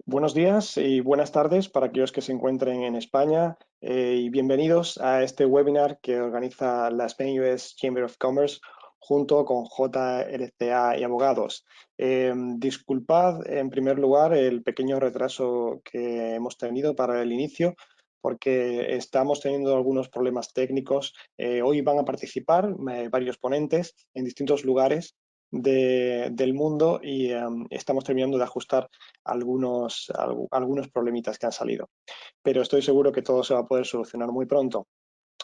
Buenos días y buenas tardes para aquellos que se encuentren en España y bienvenidos a este webinar que organiza la Spain US Chamber of Commerce junto con JLCA y abogados. Disculpad en primer lugar el pequeño retraso que hemos tenido para el inicio porque estamos teniendo algunos problemas técnicos. Hoy van a participar varios ponentes en distintos lugares del mundo y estamos terminando de ajustar algunos problemitas que han salido, pero estoy seguro que todo se va a poder solucionar muy pronto.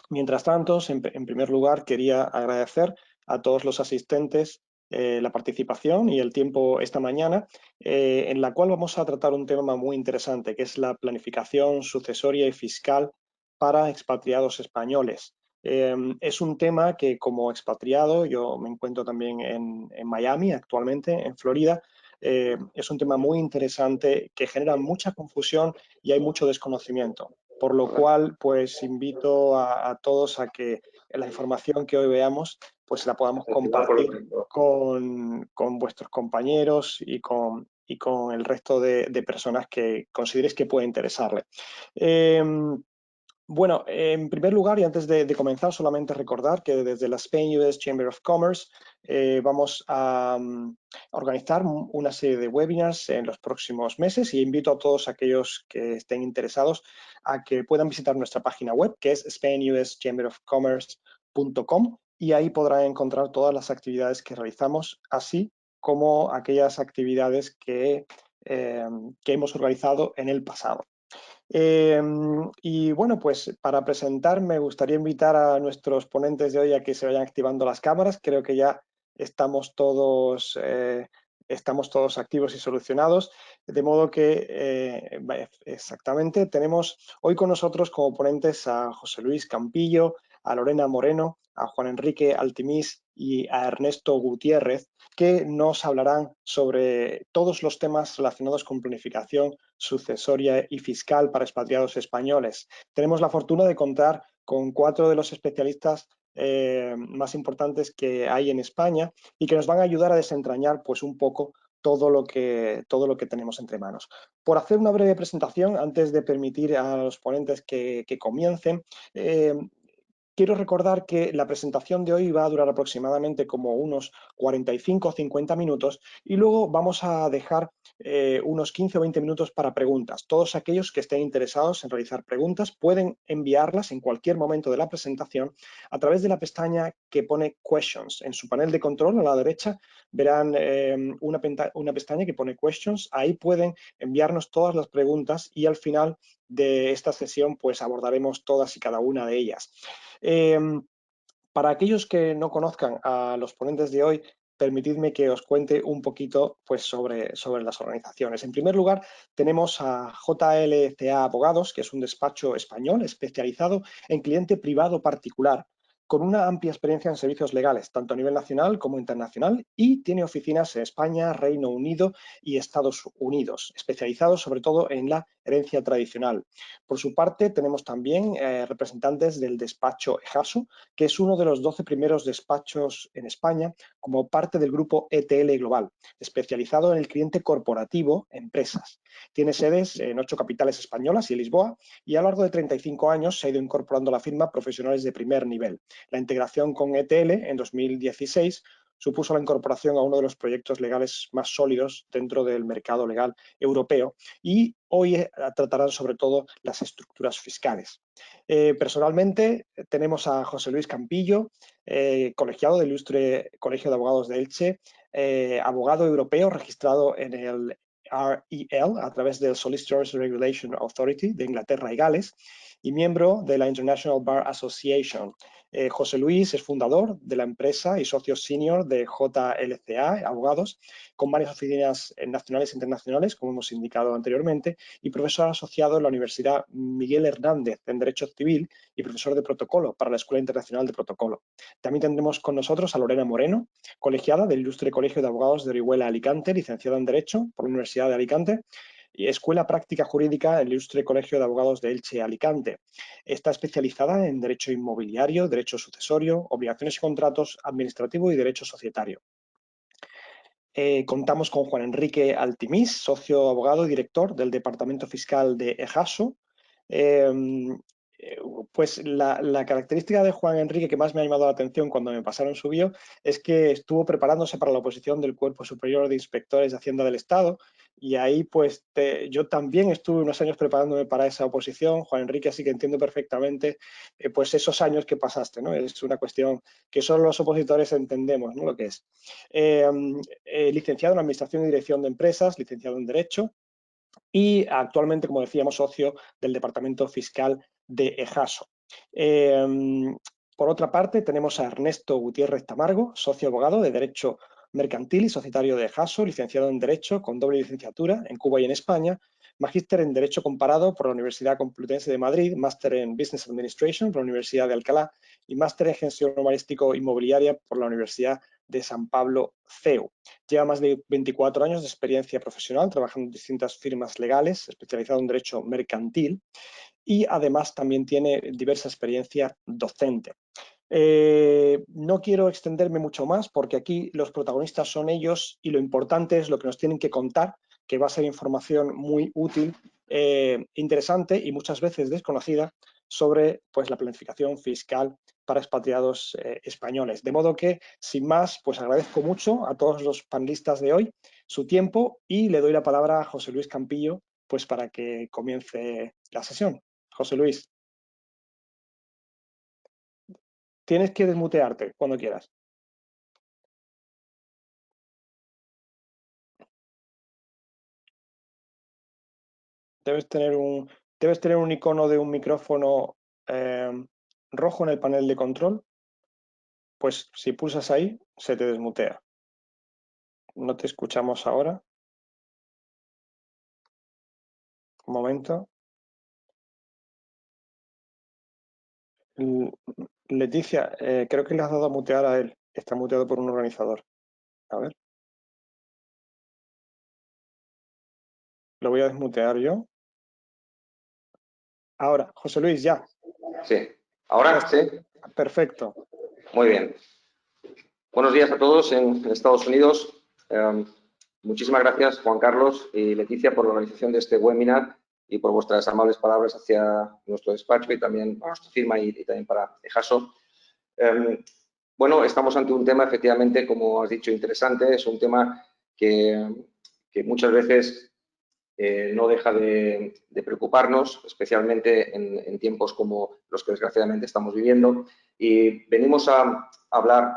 Mientras tanto, en primer lugar, quería agradecer a todos los asistentes la participación y el tiempo esta mañana, en la cual vamos a tratar un tema muy interesante, que es la planificación sucesoria y fiscal para expatriados españoles. Es un tema que como expatriado, yo me encuentro también en Miami actualmente, en Florida, es un tema muy interesante que genera mucha confusión y hay mucho desconocimiento. Por lo cual, pues invito a todos a que la información que hoy veamos, pues la podamos compartir con vuestros compañeros y con el resto de personas que consideréis que puede interesarle. Eh, bueno, en primer lugar, y antes de comenzar, solamente recordar que desde la Spain US Chamber of Commerce vamos a organizar una serie de webinars en los próximos meses y invito a todos aquellos que estén interesados a que puedan visitar nuestra página web, que es spainuschamberofcommerce.com, y ahí podrán encontrar todas las actividades que realizamos, así como aquellas actividades que hemos organizado en el pasado. Y bueno, pues para presentar me gustaría invitar a nuestros ponentes de hoy a que se vayan activando las cámaras. Creo que ya estamos todos, estamos todos activos y solucionados. De modo que, exactamente, tenemos hoy con nosotros como ponentes a José Luis Campillo, a Lorena Moreno, a Juan Enrique Altimís y a Ernesto Gutiérrez, que nos hablarán sobre todos los temas relacionados con planificación sucesoria y fiscal para expatriados españoles. Tenemos la fortuna de contar con 4 de los especialistas más importantes que hay en España y que nos van a ayudar a desentrañar pues un poco todo lo que tenemos entre manos. Por hacer una breve presentación, antes de permitir a los ponentes que comiencen, quiero recordar que la presentación de hoy va a durar aproximadamente como unos 45 o 50 minutos y luego vamos a dejar unos 15 o 20 minutos para preguntas. Todos aquellos que estén interesados en realizar preguntas pueden enviarlas en cualquier momento de la presentación a través de la pestaña que pone Questions. En su panel de control a la derecha verán una pestaña que pone Questions. Ahí pueden enviarnos todas las preguntas y al final de esta sesión pues abordaremos todas y cada una de ellas. Eh, para aquellos que no conozcan a los ponentes de hoy, permitidme que os cuente un poquito pues, sobre las organizaciones. En primer lugar, tenemos a JLCA Abogados, que es un despacho español especializado en cliente privado particular, con una amplia experiencia en servicios legales, tanto a nivel nacional como internacional, y tiene oficinas en España, Reino Unido y Estados Unidos, especializados sobre todo en la herencia tradicional. Por su parte, tenemos también representantes del despacho EJASO, que es uno de los 12 primeros despachos en España como parte del grupo ETL Global, especializado en el cliente corporativo, empresas. Tiene sedes en 8 capitales españolas y en Lisboa, y a lo largo de 35 años se ha ido incorporando a la firma profesionales de primer nivel. La integración con ETL en 2016 supuso la incorporación a uno de los proyectos legales más sólidos dentro del mercado legal europeo y hoy tratarán sobre todo las estructuras fiscales. Personalmente tenemos a José Luis Campillo, colegiado del Ilustre Colegio de Abogados de Elche, abogado europeo registrado en el REL a través del Solicitors Regulation Authority de Inglaterra y Gales y miembro de la International Bar Association. José Luis es fundador de la empresa y socio senior de JLCA Abogados, con varias oficinas nacionales e internacionales, como hemos indicado anteriormente, y profesor asociado en la Universidad Miguel Hernández en Derecho Civil y profesor de protocolo para la Escuela Internacional de Protocolo. También tendremos con nosotros a Lorena Moreno, colegiada del Ilustre Colegio de Abogados de Orihuela Alicante, licenciada en Derecho por la Universidad de Alicante, y Escuela Práctica Jurídica del Ilustre Colegio de Abogados de Elche Alicante. Está especializada en Derecho Inmobiliario, Derecho Sucesorio, Obligaciones y Contratos, Administrativo y Derecho Societario. Contamos con Juan Enrique Altimís, socio abogado y director del Departamento Fiscal de EJASO. Pues la característica de Juan Enrique que más me ha llamado la atención cuando me pasaron su bio es que estuvo preparándose para la oposición del Cuerpo Superior de Inspectores de Hacienda del Estado, y ahí pues yo también estuve unos años preparándome para esa oposición, Juan Enrique, así que entiendo perfectamente pues esos años que pasaste, ¿no? Es una cuestión que solo los opositores entendemos, ¿no? Lo que es. Licenciado en Administración y Dirección de Empresas, licenciado en Derecho, y actualmente, como decíamos, socio del Departamento Fiscal de EJASO. Por otra parte, tenemos a Ernesto Gutiérrez Tamargo, socio abogado de Derecho Mercantil y societario de EJASO, licenciado en Derecho con doble licenciatura en Cuba y en España, magíster en Derecho Comparado por la Universidad Complutense de Madrid, máster en Business Administration por la Universidad de Alcalá y máster en Gestión Urbanístico Inmobiliaria por la Universidad de San Pablo, CEU. Lleva más de 24 años de experiencia profesional trabajando en distintas firmas legales, especializado en Derecho Mercantil, y además también tiene diversa experiencia docente. No quiero extenderme mucho más porque aquí los protagonistas son ellos y lo importante es lo que nos tienen que contar, que va a ser información muy útil, interesante y muchas veces desconocida sobre pues, la planificación fiscal para expatriados españoles. De modo que, sin más, pues agradezco mucho a todos los panelistas de hoy su tiempo y le doy la palabra a José Luis Campillo pues, para que comience la sesión. José Luis, tienes que desmutearte cuando quieras. Debes tener un icono de un micrófono rojo en el panel de control. Pues si pulsas ahí, se te desmutea. No te escuchamos ahora. Un momento. Leticia, creo que le has dado a mutear a él. Está muteado por un organizador. A ver. Lo voy a desmutear yo. Ahora, José Luis, ya. Sí. ¿Ahora? Sí. Perfecto. Muy bien. Buenos días a todos en Estados Unidos. Muchísimas gracias, Juan Carlos y Leticia, por la organización de este webinar y por vuestras amables palabras hacia nuestro despacho y también a nuestra firma y también para EJASO. Bueno, estamos ante un tema, efectivamente, como has dicho, interesante. Es un tema que muchas veces no deja de preocuparnos, especialmente en tiempos como los que desgraciadamente estamos viviendo. Y venimos a hablar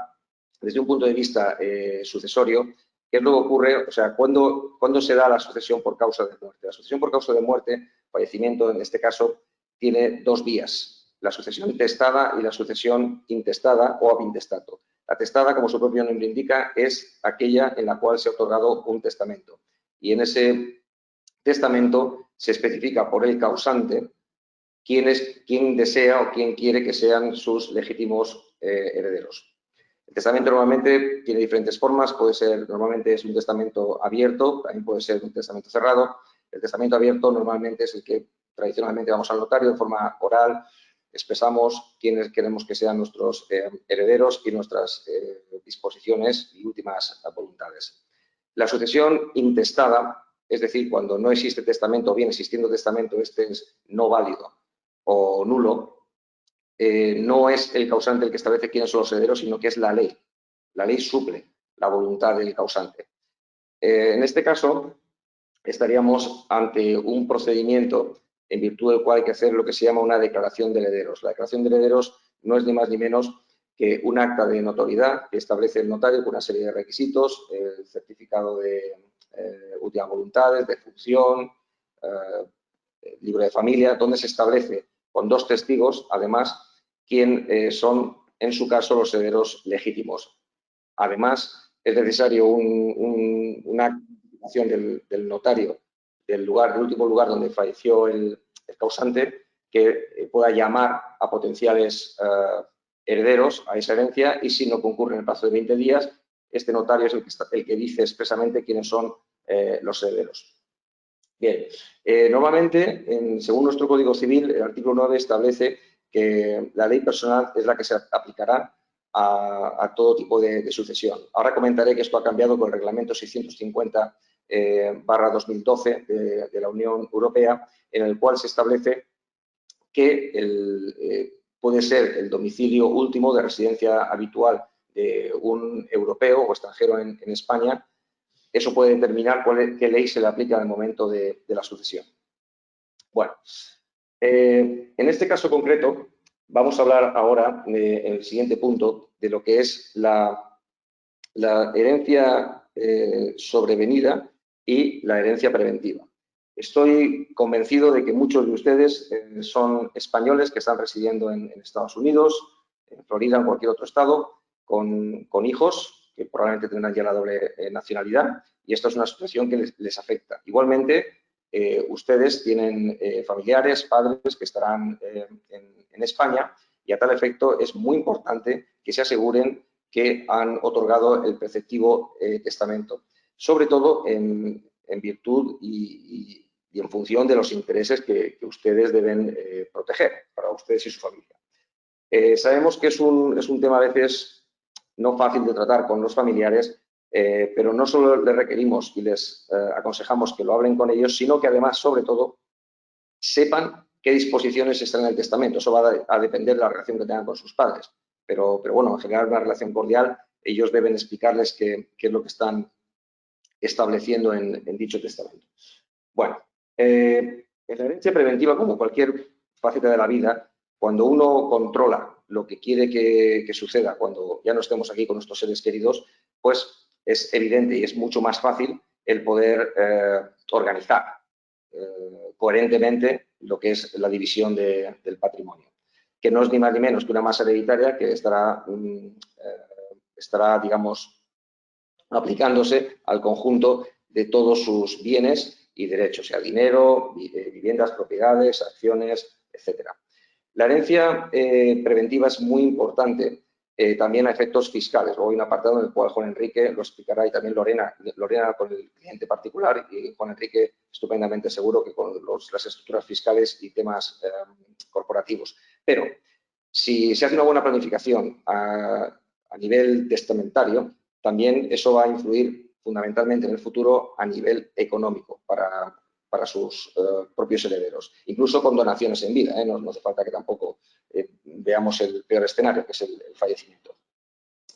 desde un punto de vista sucesorio, qué es lo que ocurre, o sea, ¿cuándo se da la sucesión por causa de muerte? La sucesión por causa de muerte, fallecimiento en este caso, tiene dos vías: la sucesión testada y la sucesión intestada o ab intestato. La testada, como su propio nombre indica, es aquella en la cual se ha otorgado un testamento. Y en ese testamento se especifica por el causante quién desea o quién quiere que sean sus legítimos herederos. El testamento normalmente tiene diferentes formas, normalmente es un testamento abierto, también puede ser un testamento cerrado. El testamento abierto normalmente es el que tradicionalmente vamos al notario de forma oral, expresamos quiénes queremos que sean nuestros herederos y nuestras disposiciones y últimas voluntades. La sucesión intestada, es decir, cuando no existe testamento o bien existiendo testamento, este es no válido o nulo, no es el causante el que establece quiénes son los herederos, sino que es la ley. La ley suple la voluntad del causante. En este caso, estaríamos ante un procedimiento en virtud del cual hay que hacer lo que se llama una declaración de herederos. La declaración de herederos no es ni más ni menos que un acta de notoriedad que establece el notario con una serie de requisitos, el certificado de últimas voluntades, de función, libro de familia, donde se establece con dos testigos, además, quién son, en su caso, los herederos legítimos. Además, es necesario una identificación del notario del último lugar donde falleció el causante, que pueda llamar a potenciales herederos a esa herencia, y si no concurre en el plazo de 20 días, este notario es el que dice expresamente quiénes son los herederos. Bien, normalmente, según nuestro Código Civil, el artículo 9 establece que la ley personal es la que se aplicará a todo tipo de sucesión. Ahora comentaré que esto ha cambiado con el reglamento 650/2012 de la Unión Europea, en el cual se establece que puede ser el domicilio último de residencia habitual de un europeo o extranjero en España. Eso puede determinar qué ley se le aplica en el momento de la sucesión. Bueno, en este caso concreto vamos a hablar ahora, en el siguiente punto, de lo que es la herencia sobrevenida y la herencia preventiva. Estoy convencido de que muchos de ustedes son españoles que están residiendo en Estados Unidos, en Florida, en cualquier otro estado, con hijos que probablemente tendrán ya la doble nacionalidad, y esto es una situación que les afecta. Igualmente, ustedes tienen familiares, padres que estarán en España, y a tal efecto es muy importante que se aseguren que han otorgado el preceptivo testamento, sobre todo en virtud y en función de los intereses que ustedes deben proteger para ustedes y su familia. Sabemos que es un tema a veces no fácil de tratar con los familiares, pero no solo les requerimos y les aconsejamos que lo hablen con ellos, sino que además, sobre todo, sepan qué disposiciones están en el testamento. Eso va a depender de la relación que tengan con sus padres. Pero bueno, en general una relación cordial, ellos deben explicarles qué es lo que están estableciendo en dicho testamento. Bueno, en la herencia preventiva, como cualquier faceta de la vida, cuando uno controla lo que quiere que suceda cuando ya no estemos aquí con nuestros seres queridos, pues es evidente y es mucho más fácil el poder organizar coherentemente lo que es la división del patrimonio, que no es ni más ni menos que una masa hereditaria que estará, digamos, aplicándose al conjunto de todos sus bienes y derechos, sea dinero, viviendas, propiedades, acciones, etcétera. La herencia preventiva es muy importante también a efectos fiscales. Luego hay un apartado en el cual Juan Enrique lo explicará, y también Lorena con el cliente particular, y Juan Enrique estupendamente seguro que con las estructuras fiscales y temas corporativos. Pero si se hace una buena planificación a nivel testamentario, también eso va a influir fundamentalmente en el futuro a nivel económico para sus propios herederos, incluso con donaciones en vida. No hace falta que tampoco veamos el peor escenario, que es el fallecimiento.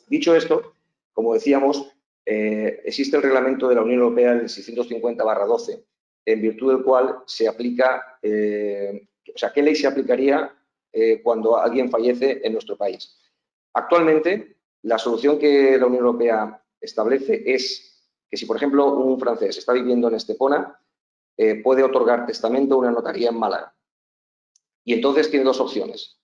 Dicho esto, como decíamos, existe el reglamento de la Unión Europea, el 650/12, en virtud del cual se aplica, o sea, ¿qué ley se aplicaría cuando alguien fallece en nuestro país? Actualmente, la solución que la Unión Europea establece es que si, por ejemplo, un francés está viviendo en Estepona, puede otorgar testamento a una notaría en Málaga. Y entonces tiene dos opciones.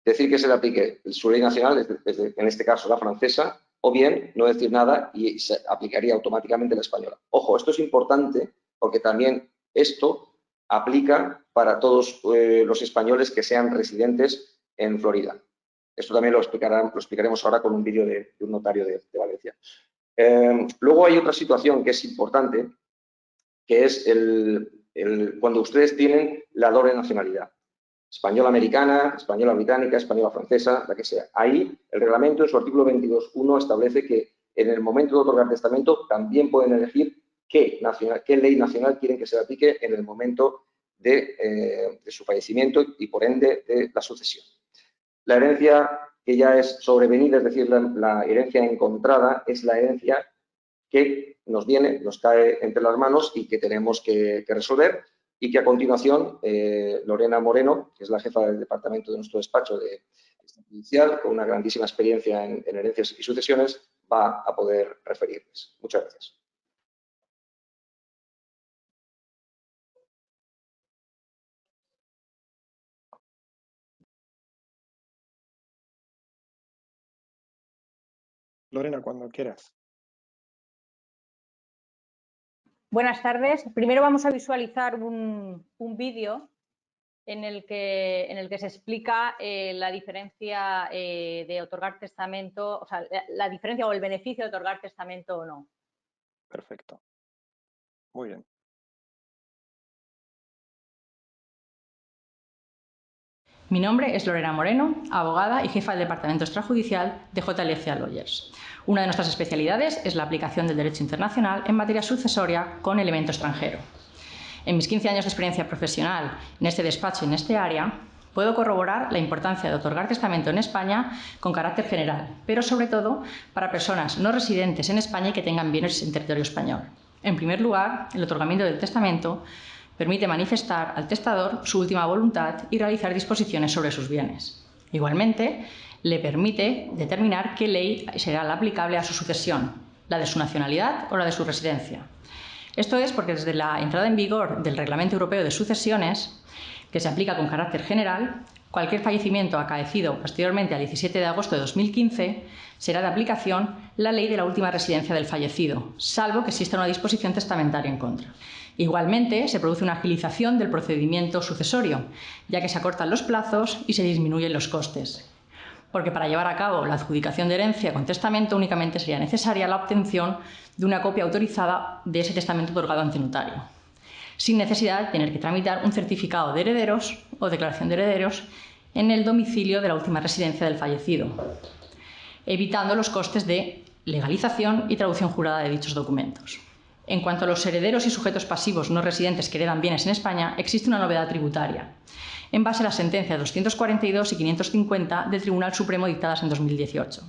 Decir que se le aplique su ley nacional, en este caso la francesa, o bien no decir nada y se aplicaría automáticamente la española. Ojo, esto es importante porque también esto aplica para todos los españoles que sean residentes en Florida. Esto también lo explicaremos ahora con un vídeo de un notario de Valencia. Luego hay otra situación que es importante, que es cuando ustedes tienen la doble nacionalidad. Española americana, española británica, española francesa, la que sea. Ahí el reglamento en su artículo 22.1 establece que en el momento de otorgar testamento también pueden elegir qué ley nacional quieren que se le aplique en el momento de su fallecimiento y por ende de la sucesión. La herencia que ya es sobrevenida, es decir, la herencia encontrada, es la herencia que nos viene, nos cae entre las manos y que tenemos que resolver, y que a continuación Lorena Moreno, que es la jefa del departamento de nuestro despacho de judicial, con una grandísima experiencia en herencias y sucesiones, va a poder referirles. Muchas gracias. Lorena, cuando quieras. Buenas tardes. Primero vamos a visualizar un vídeo en el que se explica la diferencia de otorgar testamento, o sea, la diferencia o el beneficio de otorgar testamento o no. Perfecto. Muy bien. Mi nombre es Lorena Moreno, abogada y jefa del Departamento Extrajudicial de JLC Lawyers. Una de nuestras especialidades es la aplicación del derecho internacional en materia sucesoria con elemento extranjero. En mis 15 años de experiencia profesional en este despacho y en este área, puedo corroborar la importancia de otorgar testamento en España con carácter general, pero sobre todo para personas no residentes en España y que tengan bienes en territorio español. En primer lugar, el otorgamiento del testamento permite manifestar al testador su última voluntad y realizar disposiciones sobre sus bienes. Igualmente, le permite determinar qué ley será la aplicable a su sucesión, la de su nacionalidad o la de su residencia. Esto es porque desde la entrada en vigor del Reglamento Europeo de Sucesiones, que se aplica con carácter general, cualquier fallecimiento acaecido posteriormente al 17 de agosto de 2015 será de aplicación la ley de la última residencia del fallecido, salvo que exista una disposición testamentaria en contra. Igualmente, se produce una agilización del procedimiento sucesorio, ya que se acortan los plazos y se disminuyen los costes. Porque para llevar a cabo la adjudicación de herencia con testamento únicamente sería necesaria la obtención de una copia autorizada de ese testamento otorgado ante notario, sin necesidad de tener que tramitar un certificado de herederos o declaración de herederos en el domicilio de la última residencia del fallecido, evitando los costes de legalización y traducción jurada de dichos documentos. En cuanto a los herederos y sujetos pasivos no residentes que heredan bienes en España, existe una novedad tributaria, en base a las sentencias 242 y 550 del Tribunal Supremo dictadas en 2018.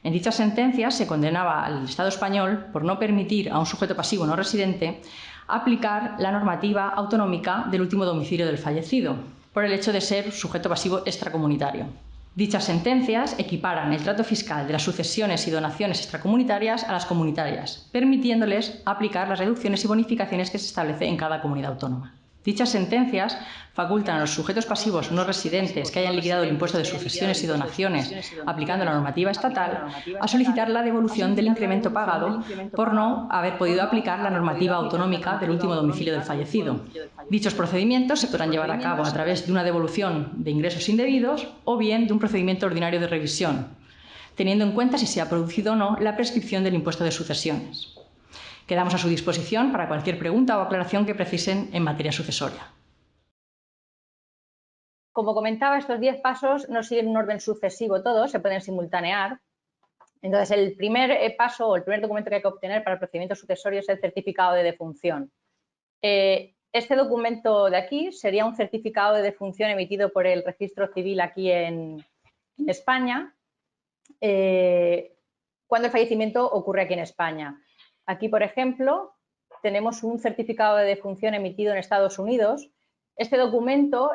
En dichas sentencias se condenaba al Estado español por no permitir a un sujeto pasivo no residente aplicar la normativa autonómica del último domicilio del fallecido, por el hecho de ser sujeto pasivo extracomunitario. Dichas sentencias equiparan el trato fiscal de las sucesiones y donaciones extracomunitarias a las comunitarias, permitiéndoles aplicar las reducciones y bonificaciones que se establece en cada comunidad autónoma. Dichas sentencias facultan a los sujetos pasivos no residentes que hayan liquidado el impuesto de sucesiones y donaciones aplicando la normativa estatal a solicitar la devolución del incremento pagado por no haber podido aplicar la normativa autonómica del último domicilio del fallecido. Dichos procedimientos se podrán llevar a cabo a través de una devolución de ingresos indebidos o bien de un procedimiento ordinario de revisión, teniendo en cuenta si se ha producido o no la prescripción del impuesto de sucesiones. Quedamos a su disposición para cualquier pregunta o aclaración que precisen en materia sucesoria. Como comentaba, estos 10 pasos no siguen un orden sucesivo todos, se pueden simultanear. Entonces, el primer paso o el primer documento que hay que obtener para el procedimiento sucesorio es el certificado de defunción. Este documento de aquí sería un certificado de defunción emitido por el Registro Civil aquí en España, cuando el fallecimiento ocurre aquí en España. Aquí, por ejemplo, tenemos un certificado de defunción emitido en Estados Unidos. Este documento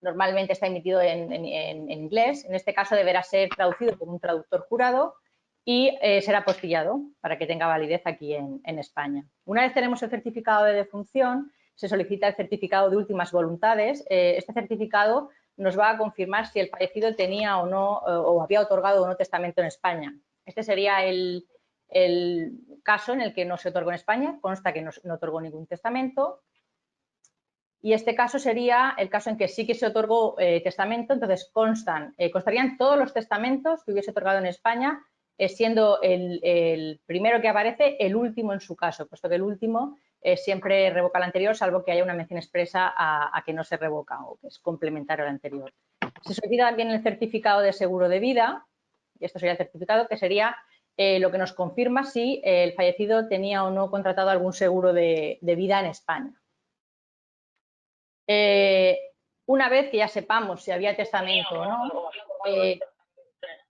normalmente está emitido en inglés. En este caso deberá ser traducido por un traductor jurado y será apostillado para que tenga validez aquí en España. Una vez tenemos el certificado de defunción, se solicita el certificado de últimas voluntades. Este certificado nos va a confirmar si el fallecido tenía o no o había otorgado o no testamento en España. Este sería el caso en el que no se otorgó en España, consta que no otorgó ningún testamento. Y este caso sería el caso en que sí que se otorgó testamento, entonces constarían todos los testamentos que hubiese otorgado en España, siendo el primero que aparece el último en su caso, puesto que el último siempre revoca el anterior, salvo que haya una mención expresa a que no se revoca o que es complementario al anterior. Se solicita también el certificado de seguro de vida, y esto sería el certificado que sería lo que nos confirma si el fallecido tenía o no contratado algún seguro de vida en España. Una vez que ya sepamos si había testamento o no,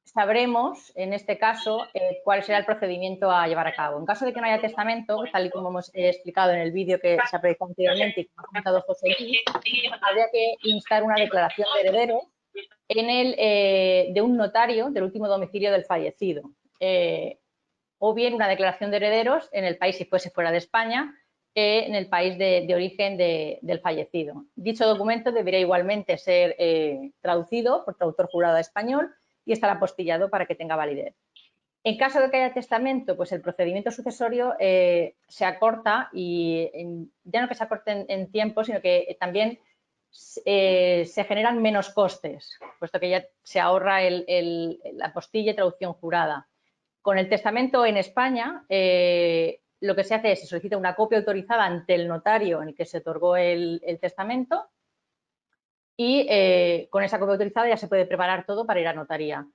sabremos, en este caso, cuál será el procedimiento a llevar a cabo. En caso de que no haya testamento, tal y como hemos explicado en el vídeo que se ha proyectado anteriormente y como ha comentado José Luis, habría que instar una declaración de herederos de un notario del último domicilio del fallecido. O bien una declaración de herederos en el país, si fuese fuera de España, en el país de origen del fallecido. Dicho documento debería igualmente ser traducido por traductor jurado a español y estar apostillado para que tenga validez. En caso de que haya testamento, pues el procedimiento sucesorio se acorta y ya no que se acorte en tiempo, sino que también se generan menos costes, puesto que ya se ahorra la apostilla y traducción jurada. Con el testamento en España, lo que se hace es se solicita una copia autorizada ante el notario en el que se otorgó el testamento y con esa copia autorizada ya se puede preparar todo para ir a notaría.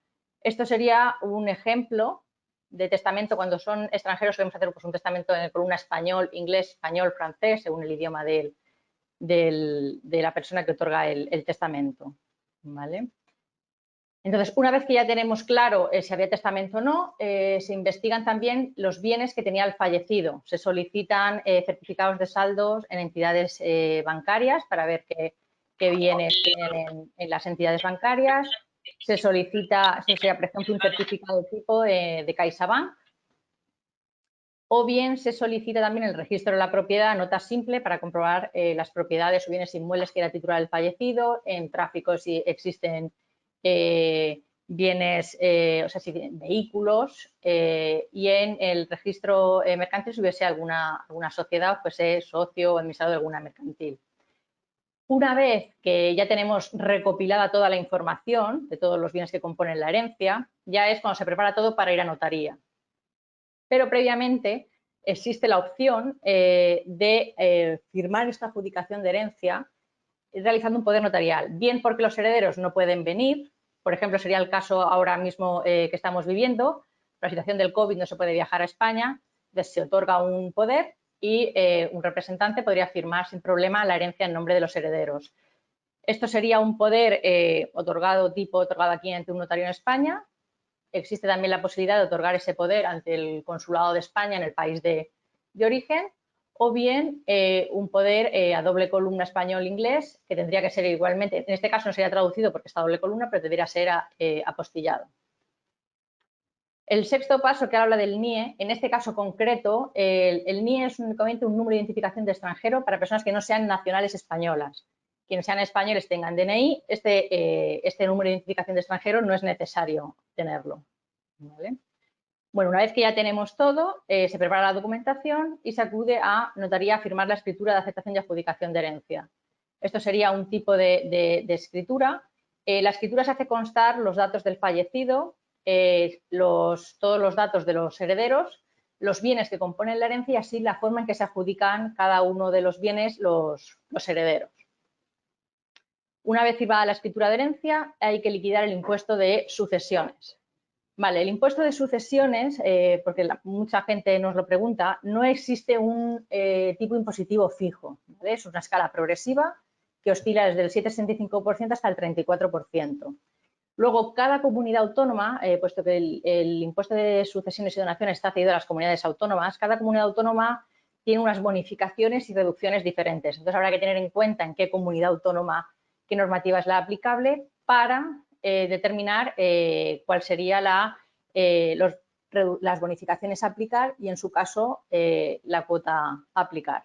Esto sería un ejemplo de testamento cuando son extranjeros. Podemos hacer pues, un testamento en columna español, inglés, español, francés, según el idioma de la persona que otorga el testamento. ¿Vale? Entonces, una vez que ya tenemos claro si había testamento o no, se investigan también los bienes que tenía el fallecido. Se solicitan certificados de saldos en entidades bancarias para ver qué bienes tienen en las entidades bancarias. Se solicita, eso sería, por ejemplo, un certificado tipo de CaixaBank. O bien se solicita también el registro de la propiedad, nota simple, para comprobar las propiedades o bienes inmuebles que era titular del fallecido, en tráfico si existen bienes, o sea, si vehículos, y en el registro mercantil si hubiese alguna sociedad, pues socio o administrador de alguna mercantil. Una vez que ya tenemos recopilada toda la información de todos los bienes que componen la herencia, ya es cuando se prepara todo para ir a notaría. Pero previamente existe la opción de firmar esta adjudicación de herencia realizando un poder notarial, bien porque los herederos no pueden venir, por ejemplo, sería el caso ahora mismo que estamos viviendo, la situación del COVID, no se puede viajar a España, entonces se otorga un poder y un representante podría firmar sin problema la herencia en nombre de los herederos. Esto sería un poder otorgado aquí ante un notario en España. Existe también la posibilidad de otorgar ese poder ante el Consulado de España en el país de origen, o bien un poder a doble columna español-inglés, que tendría que ser igualmente, en este caso no sería traducido porque está a doble columna, pero debería ser apostillado. El sexto paso, que habla del NIE, en este caso concreto, el NIE es únicamente un número de identificación de extranjero para personas que no sean nacionales españolas. Quienes sean españoles tengan DNI, este número de identificación de extranjero no es necesario tenerlo. ¿Vale? Bueno, una vez que ya tenemos todo, se prepara la documentación y se acude a notaría a firmar la escritura de aceptación y adjudicación de herencia. Esto sería un tipo de escritura. La escritura se hace constar los datos del fallecido, todos los datos de los herederos, los bienes que componen la herencia y así la forma en que se adjudican cada uno de los bienes los herederos. Una vez firmada la escritura de herencia, hay que liquidar el impuesto de sucesiones. Vale, el impuesto de sucesiones, porque mucha gente nos lo pregunta, no existe un tipo impositivo fijo, ¿vale? Es una escala progresiva que oscila desde el 7,65% hasta el 34%. Luego, cada comunidad autónoma, puesto que el impuesto de sucesiones y donaciones está cedido a las comunidades autónomas, cada comunidad autónoma tiene unas bonificaciones y reducciones diferentes. Entonces, habrá que tener en cuenta en qué comunidad autónoma, qué normativa es la aplicable para determinar cuál sería las bonificaciones a aplicar y, en su caso, la cuota a aplicar,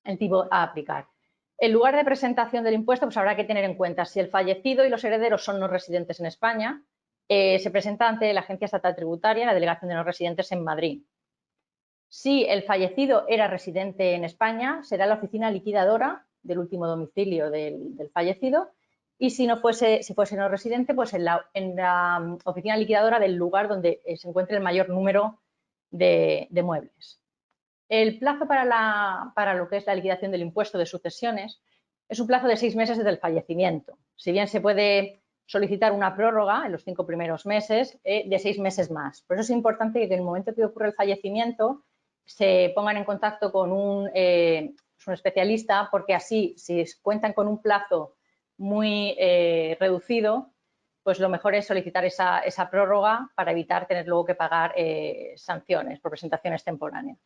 el tipo a aplicar. El lugar de presentación del impuesto, pues habrá que tener en cuenta si el fallecido y los herederos son no residentes en España, se presenta ante la Agencia Estatal Tributaria, la Delegación de No Residentes en Madrid. Si el fallecido era residente en España, será la oficina liquidadora del último domicilio del fallecido, y si fuese no residente, pues en la oficina liquidadora del lugar donde se encuentre el mayor número de muebles. El plazo para lo que es la liquidación del impuesto de sucesiones es un plazo de 6 meses desde el fallecimiento. Si bien se puede solicitar una prórroga en los 5 primeros meses, de 6 meses más. Por eso es importante que en el momento que ocurre el fallecimiento se pongan en contacto con un especialista, porque así, si cuentan con un plazo muy reducido, pues lo mejor es solicitar esa prórroga para evitar tener luego que pagar sanciones por presentaciones temporáneas.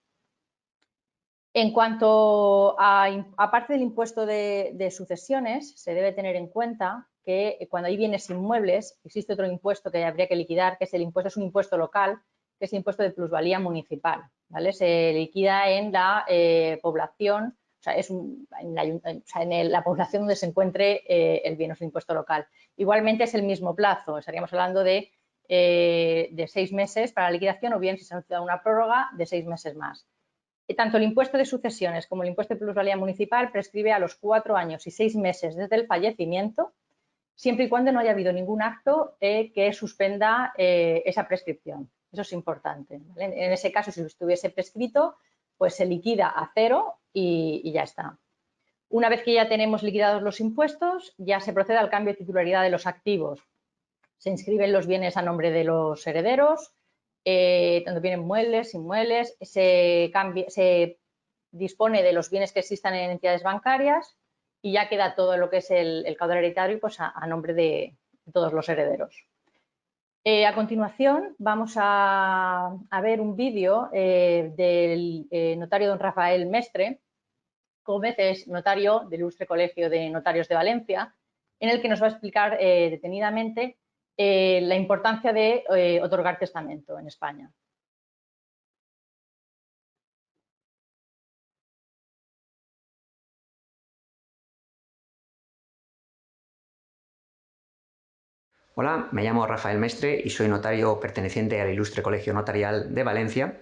En cuanto aparte del impuesto de sucesiones, se debe tener en cuenta que cuando hay bienes inmuebles existe otro impuesto que habría que liquidar, que es es un impuesto local, que es el impuesto de plusvalía municipal, ¿vale? Se liquida en la población, o sea, en la población donde se encuentre el bien, es un impuesto local. Igualmente es el mismo plazo, estaríamos hablando de 6 meses para la liquidación, o bien si se ha dado una prórroga de 6 meses más. Tanto el impuesto de sucesiones como el impuesto de plusvalía municipal prescribe a los 4 años y 6 meses desde el fallecimiento, siempre y cuando no haya habido ningún acto que suspenda esa prescripción. Eso es importante, ¿vale? En ese caso, si estuviese prescrito, pues se liquida a cero y ya está. Una vez que ya tenemos liquidados los impuestos, ya se procede al cambio de titularidad de los activos. Se inscriben los bienes a nombre de los herederos, tanto vienen muebles, inmuebles, se dispone de los bienes que existan en entidades bancarias y ya queda todo lo que es el caudal hereditario pues, a nombre de todos los herederos. A continuación vamos a ver un vídeo del notario don Rafael Mestre. Gómez es notario del Ilustre Colegio de Notarios de Valencia, en el que nos va a explicar detenidamente la importancia de otorgar testamento en España. Hola, me llamo Rafael Mestre y soy notario perteneciente al Ilustre Colegio Notarial de Valencia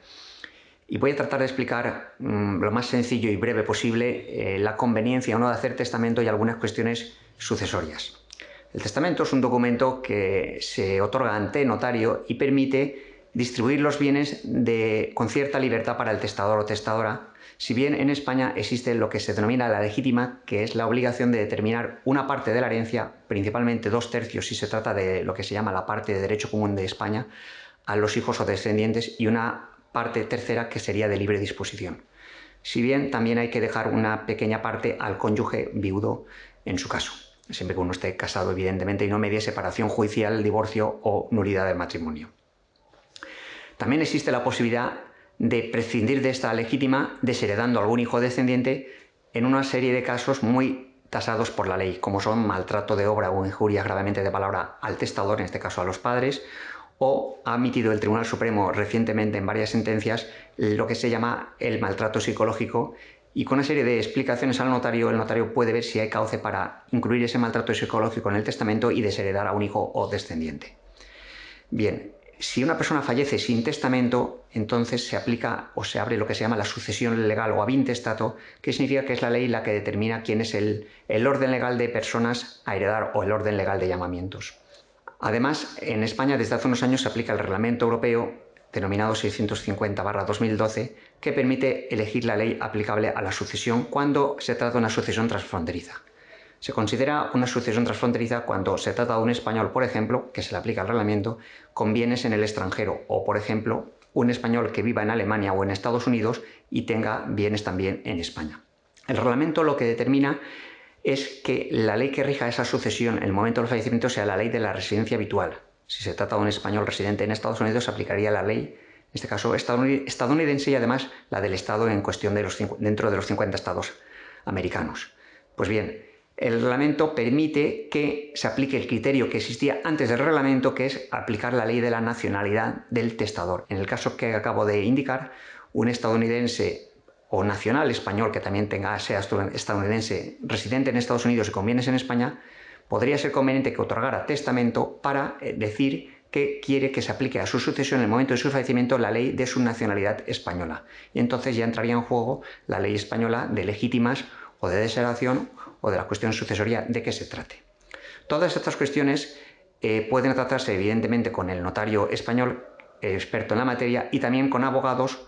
y voy a tratar de explicar lo más sencillo y breve posible la conveniencia o no de hacer testamento y algunas cuestiones sucesorias. El testamento es un documento que se otorga ante notario y permite distribuir los bienes con cierta libertad para el testador o testadora, si bien en España existe lo que se denomina la legítima, que es la obligación de determinar una parte de la herencia, principalmente 2/3 si se trata de lo que se llama la parte de derecho común de España, a los hijos o descendientes, y una parte tercera que sería de libre disposición. Si bien también hay que dejar una pequeña parte al cónyuge viudo en su caso, siempre que uno esté casado evidentemente y no medie separación judicial, divorcio o nulidad del matrimonio. También existe la posibilidad de prescindir de esta legítima desheredando a algún hijo descendiente en una serie de casos muy tasados por la ley, como son maltrato de obra o injuria gravemente de palabra al testador, en este caso a los padres, o ha emitido el Tribunal Supremo recientemente en varias sentencias lo que se llama el maltrato psicológico, y con una serie de explicaciones al notario, el notario puede ver si hay cauce para incluir ese maltrato psicológico en el testamento y desheredar a un hijo o descendiente. Bien, si una persona fallece sin testamento, entonces se aplica o se abre lo que se llama la sucesión legal o abintestato, que significa que es la ley la que determina quién es el orden legal de personas a heredar o el orden legal de llamamientos. Además, en España desde hace unos años se aplica el Reglamento Europeo denominado 650/2012, que permite elegir la ley aplicable a la sucesión cuando se trata de una sucesión transfronteriza. Se considera una sucesión transfronteriza cuando se trata de un español, por ejemplo, que se le aplica el reglamento, con bienes en el extranjero, o, por ejemplo, un español que viva en Alemania o en Estados Unidos y tenga bienes también en España. El reglamento lo que determina es que la ley que rija esa sucesión en el momento del fallecimiento sea la ley de la residencia habitual. Si se trata de un español residente en Estados Unidos, se aplicaría la ley, en este caso estadounidense, y además la del estado en cuestión dentro de los 50 estados americanos. Pues bien, el reglamento permite que se aplique el criterio que existía antes del reglamento, que es aplicar la ley de la nacionalidad del testador. En el caso que acabo de indicar, un estadounidense o nacional español que también sea estadounidense residente en Estados Unidos y con bienes en España, podría ser conveniente que otorgara testamento para decir que quiere que se aplique a su sucesión en el momento de su fallecimiento la ley de su nacionalidad española. Y entonces ya entraría en juego la ley española de legítimas o de desheredación o de la cuestión sucesoria de que se trate. Todas estas cuestiones pueden tratarse evidentemente con el notario español experto en la materia y también con abogados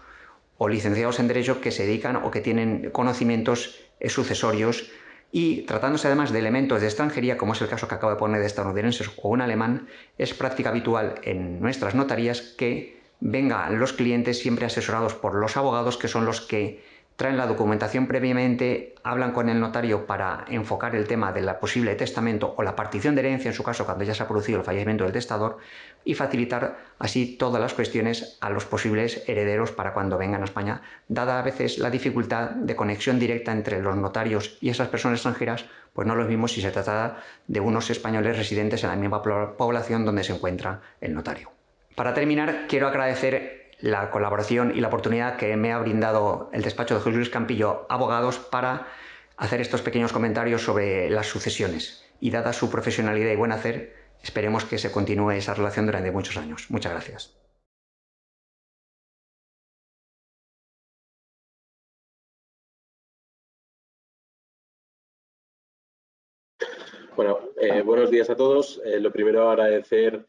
o licenciados en Derecho que se dedican o que tienen conocimientos sucesorios, y tratándose además de elementos de extranjería, como es el caso que acabo de poner de estadounidenses o un alemán, es práctica habitual en nuestras notarías que vengan los clientes siempre asesorados por los abogados, que son los que traen la documentación previamente, hablan con el notario para enfocar el tema del posible testamento o la partición de herencia, en su caso cuando ya se ha producido el fallecimiento del testador, y facilitar así todas las cuestiones a los posibles herederos para cuando vengan a España, dada a veces la dificultad de conexión directa entre los notarios y esas personas extranjeras, pues no es lo mismo si se trata de unos españoles residentes en la misma población donde se encuentra el notario. Para terminar, quiero agradecer la colaboración y la oportunidad que me ha brindado el despacho de José Luis Campillo Abogados para hacer estos pequeños comentarios sobre las sucesiones, y dada su profesionalidad y buen hacer, esperemos que se continúe esa relación durante muchos años. Muchas gracias. Bueno, buenos días a todos. Lo primero, agradecer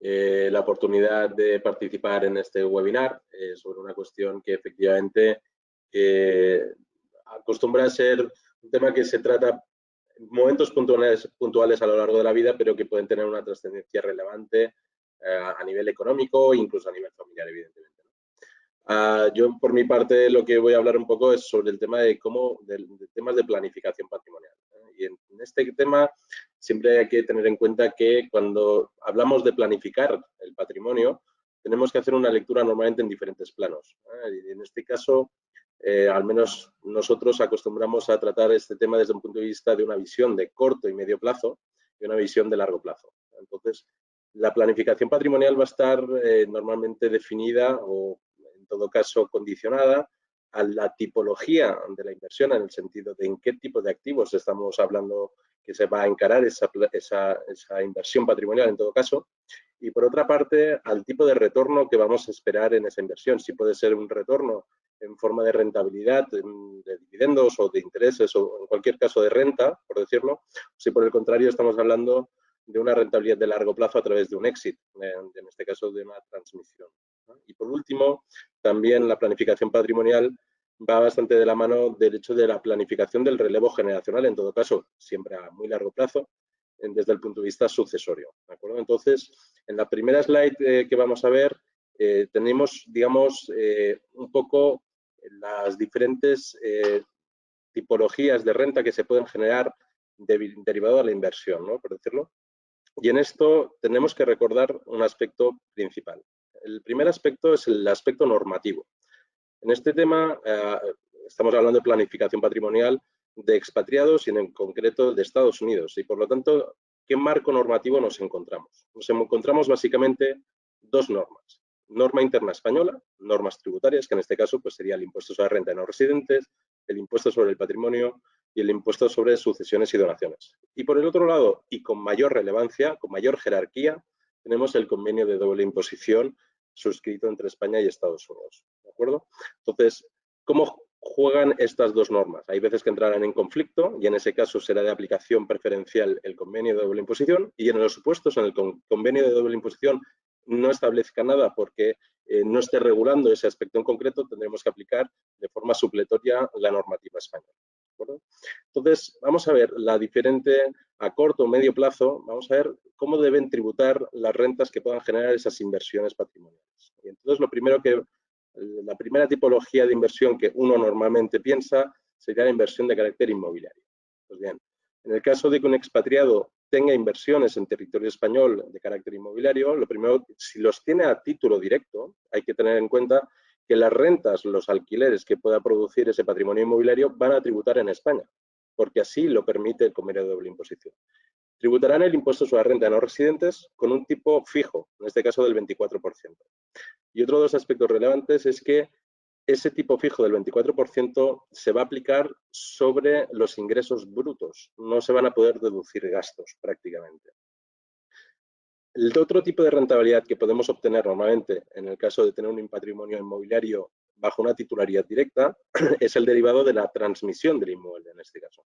la oportunidad de participar en este webinar sobre una cuestión que efectivamente acostumbra a ser un tema que se trata en momentos puntuales a lo largo de la vida, pero que pueden tener una trascendencia relevante a nivel económico e incluso a nivel familiar, evidentemente. Yo, por mi parte, lo que voy a hablar un poco es sobre el tema de temas de planificación patrimonial. Y en este tema siempre hay que tener en cuenta que cuando hablamos de planificar el patrimonio, tenemos que hacer una lectura normalmente en diferentes planos. Y en este caso, al menos nosotros acostumbramos a tratar este tema desde un punto de vista de una visión de corto y medio plazo y una visión de largo plazo. Entonces, la planificación patrimonial va a estar normalmente definida o, en todo caso, condicionada a la tipología de la inversión, en el sentido de en qué tipo de activos estamos hablando que se va a encarar esa inversión patrimonial, en todo caso, y por otra parte, al tipo de retorno que vamos a esperar en esa inversión. Si puede ser un retorno en forma de rentabilidad, de dividendos o de intereses, o en cualquier caso de renta, por decirlo, si por el contrario estamos hablando de una rentabilidad de largo plazo a través de un exit, en este caso de una transmisión. Y por último, también la planificación patrimonial va bastante de la mano del hecho de la planificación del relevo generacional, en todo caso, siempre a muy largo plazo, desde el punto de vista sucesorio. ¿De acuerdo? Entonces, en la primera slide que vamos a ver, tenemos, digamos, un poco las diferentes tipologías de renta que se pueden generar derivado de la inversión, ¿no? Por decirlo. Y en esto tenemos que recordar un aspecto principal. El primer aspecto es el aspecto normativo. En este tema estamos hablando de planificación patrimonial de expatriados y en concreto de Estados Unidos. Y por lo tanto, ¿qué marco normativo nos encontramos? Nos encontramos básicamente dos normas. Norma interna española, normas tributarias, que en este caso pues, sería el impuesto sobre la renta de no residentes, el impuesto sobre el patrimonio y el impuesto sobre sucesiones y donaciones. Y por el otro lado, y con mayor relevancia, con mayor jerarquía, tenemos el convenio de doble imposición suscrito entre España y Estados Unidos. ¿De acuerdo? Entonces, ¿cómo juegan estas dos normas? Hay veces que entrarán en conflicto y en ese caso será de aplicación preferencial el convenio de doble imposición y en los supuestos en el convenio de doble imposición no establezca nada porque no esté regulando ese aspecto en concreto, tendremos que aplicar de forma supletoria la normativa española. ¿De acuerdo? Entonces, vamos a ver la diferente a corto o medio plazo, vamos a ver cómo deben tributar las rentas que puedan generar esas inversiones patrimoniales. Y entonces, la primera tipología de inversión que uno normalmente piensa sería la inversión de carácter inmobiliario. Pues bien, en el caso de que un expatriado tenga inversiones en territorio español de carácter inmobiliario, lo primero, si los tiene a título directo, hay que tener en cuenta que las rentas, los alquileres que pueda producir ese patrimonio inmobiliario van a tributar en España, porque así lo permite el convenio de doble imposición. Tributarán el impuesto sobre la renta de no residentes con un tipo fijo, en este caso del 24%. Y otro de los aspectos relevantes es que ese tipo fijo del 24% se va a aplicar sobre los ingresos brutos, no se van a poder deducir gastos prácticamente. El otro tipo de rentabilidad que podemos obtener normalmente en el caso de tener un patrimonio inmobiliario bajo una titularidad directa es el derivado de la transmisión del inmueble en este caso.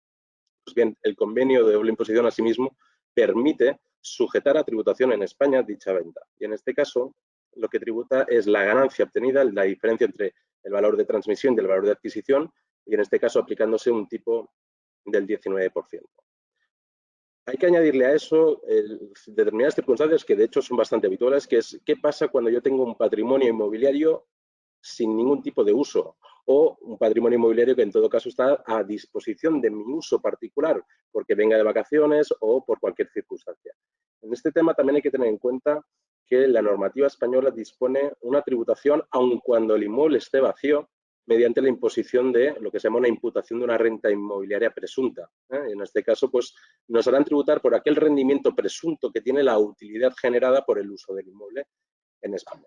Pues bien, el convenio de doble imposición asimismo permite sujetar a tributación en España dicha venta. Y en este caso, lo que tributa es la ganancia obtenida, la diferencia entre el valor de transmisión y el valor de adquisición, y en este caso aplicándose un tipo del 19%. Hay que añadirle a eso determinadas circunstancias que de hecho son bastante habituales, que es qué pasa cuando yo tengo un patrimonio inmobiliario sin ningún tipo de uso o un patrimonio inmobiliario que en todo caso está a disposición de mi uso particular porque venga de vacaciones o por cualquier circunstancia. En este tema también hay que tener en cuenta que la normativa española dispone una tributación aun cuando el inmueble esté vacío mediante la imposición de lo que se llama una imputación de una renta inmobiliaria presunta. En este caso, pues nos harán tributar por aquel rendimiento presunto que tiene la utilidad generada por el uso del inmueble en España.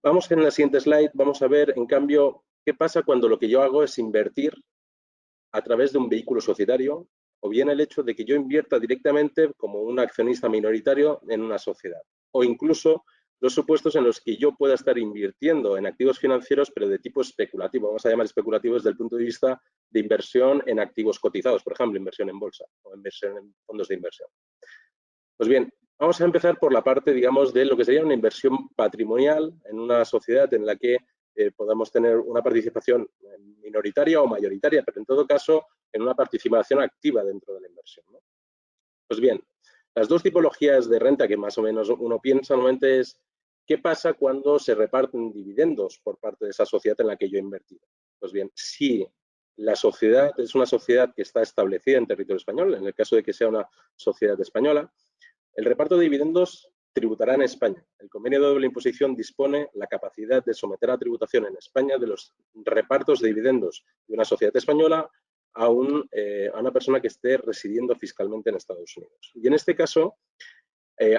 Vamos en la siguiente slide, vamos a ver, en cambio, qué pasa cuando lo que yo hago es invertir a través de un vehículo societario o bien el hecho de que yo invierta directamente como un accionista minoritario en una sociedad o incluso los supuestos en los que yo pueda estar invirtiendo en activos financieros pero de tipo especulativo. Vamos a llamar especulativo desde el punto de vista de inversión en activos cotizados, por ejemplo, inversión en bolsa o inversión en fondos de inversión. Pues bien, vamos a empezar por la parte, digamos, de lo que sería una inversión patrimonial en una sociedad en la que podamos tener una participación minoritaria o mayoritaria, pero en todo caso en una participación activa dentro de la inversión, ¿no? Pues bien, las dos tipologías de renta que más o menos uno piensa normalmente es ¿qué pasa cuando se reparten dividendos por parte de esa sociedad en la que yo he invertido? Pues bien, si la sociedad es una sociedad que está establecida en territorio español, en el caso de que sea una sociedad española, el reparto de dividendos tributará en España. El convenio de doble imposición dispone la capacidad de someter a tributación en España de los repartos de dividendos de una sociedad española a una persona que esté residiendo fiscalmente en Estados Unidos. Y en este caso,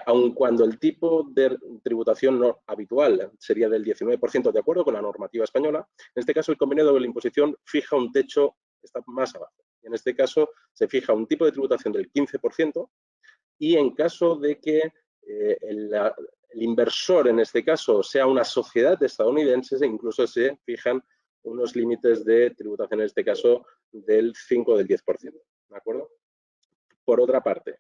aun cuando el tipo de tributación no habitual sería del 19% de acuerdo con la normativa española, en este caso el convenio de doble imposición fija un techo que está más abajo. Y en este caso se fija un tipo de tributación del 15% y en caso de que el inversor en este caso sea una sociedad estadounidense, incluso se fijan unos límites de tributación en este caso del 5 o del 10%. ¿De acuerdo? Por otra parte,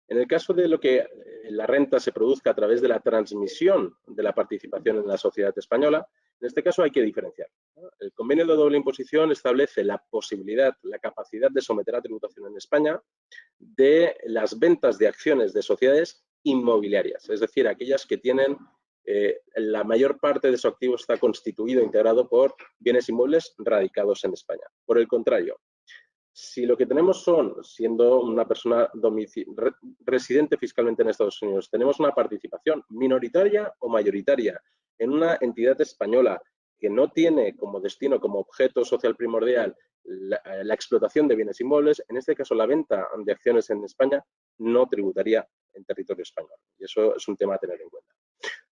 en el caso de lo que la renta se produzca a través de la transmisión de la participación en la sociedad española, en este caso hay que diferenciar, ¿no? El convenio de doble imposición establece la posibilidad, la capacidad de someter a tributación en España de las ventas de acciones de sociedades inmobiliarias, es decir, aquellas que tienen la mayor parte de su activo está constituido, integrado por bienes inmuebles radicados en España. Por el contrario, si lo que tenemos son, siendo una persona residente fiscalmente en Estados Unidos, tenemos una participación minoritaria o mayoritaria en una entidad española que no tiene como destino, como objeto social primordial, la explotación de bienes inmuebles, en este caso la venta de acciones en España no tributaría en territorio español. Y eso es un tema a tener en cuenta.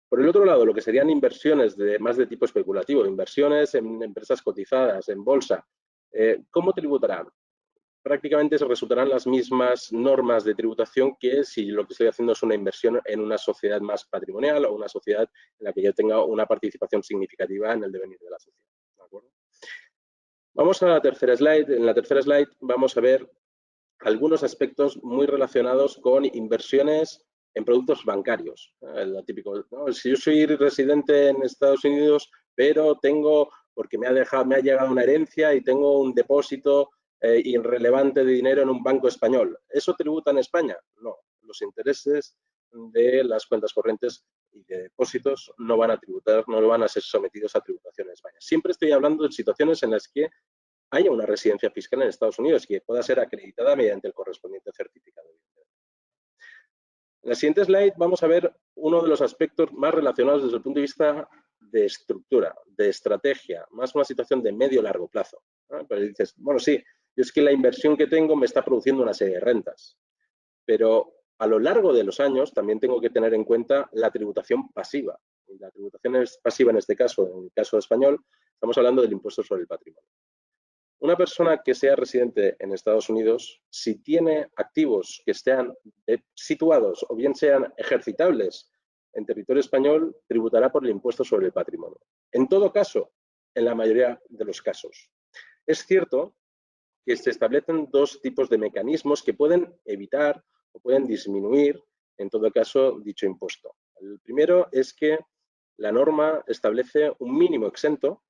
Por el otro lado, lo que serían inversiones más de tipo especulativo, inversiones en empresas cotizadas, en bolsa, ¿cómo tributarán? Prácticamente se resultarán las mismas normas de tributación que si lo que estoy haciendo es una inversión en una sociedad más patrimonial o una sociedad en la que yo tenga una participación significativa en el devenir de la sociedad. ¿De acuerdo? Vamos a la tercera slide. En la tercera slide vamos a ver algunos aspectos muy relacionados con inversiones en productos bancarios. Lo típico, ¿no? Si yo soy residente en Estados Unidos, pero porque me ha llegado una herencia y tengo un depósito irrelevante de dinero en un banco español. ¿Eso tributa en España? No. Los intereses de las cuentas corrientes y de depósitos no van a tributar, no van a ser sometidos a tributación en España. Siempre estoy hablando de situaciones en las que haya una residencia fiscal en Estados Unidos que pueda ser acreditada mediante el correspondiente certificado. En la siguiente slide vamos a ver uno de los aspectos más relacionados desde el punto de vista de estructura, de estrategia, más una situación de medio-largo plazo, ¿no? Pero dices, bueno, sí, es que la inversión que tengo me está produciendo una serie de rentas, pero a lo largo de los años también tengo que tener en cuenta la tributación pasiva. Y la tributación pasiva en este caso, en el caso español, estamos hablando del impuesto sobre el patrimonio. Una persona que sea residente en Estados Unidos, si tiene activos que estén situados o bien sean ejercitables en territorio español, tributará por el impuesto sobre el patrimonio. En todo caso, en la mayoría de los casos. Es cierto que se establecen dos tipos de mecanismos que pueden evitar o pueden disminuir, en todo caso, dicho impuesto. El primero es que la norma establece un mínimo exento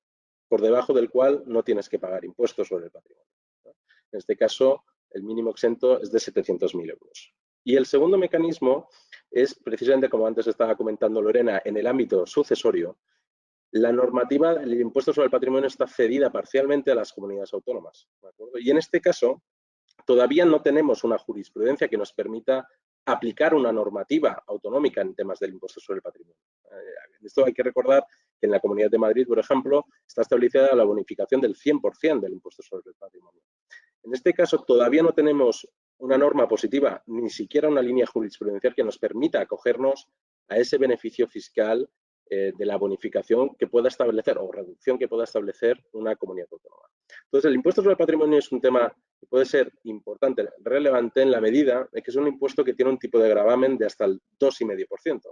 por debajo del cual no tienes que pagar impuestos sobre el patrimonio. En este caso, el mínimo exento es de 700.000 euros. Y el segundo mecanismo es, precisamente como antes estaba comentando Lorena, en el ámbito sucesorio. La normativa del impuesto sobre el patrimonio está cedida parcialmente a las comunidades autónomas, ¿de acuerdo? Y en este caso, todavía no tenemos una jurisprudencia que nos permita aplicar una normativa autonómica en temas del impuesto sobre el patrimonio. Esto hay que recordar que en la Comunidad de Madrid, por ejemplo, está establecida la bonificación del 100% del impuesto sobre el patrimonio. En este caso, todavía no tenemos una norma positiva, ni siquiera una línea jurisprudencial que nos permita acogernos a ese beneficio fiscal de la bonificación que pueda establecer o reducción que pueda establecer una comunidad autónoma. Entonces, el impuesto sobre el patrimonio es un tema que puede ser importante, relevante en la medida de que es un impuesto que tiene un tipo de gravamen de hasta el 2,5%.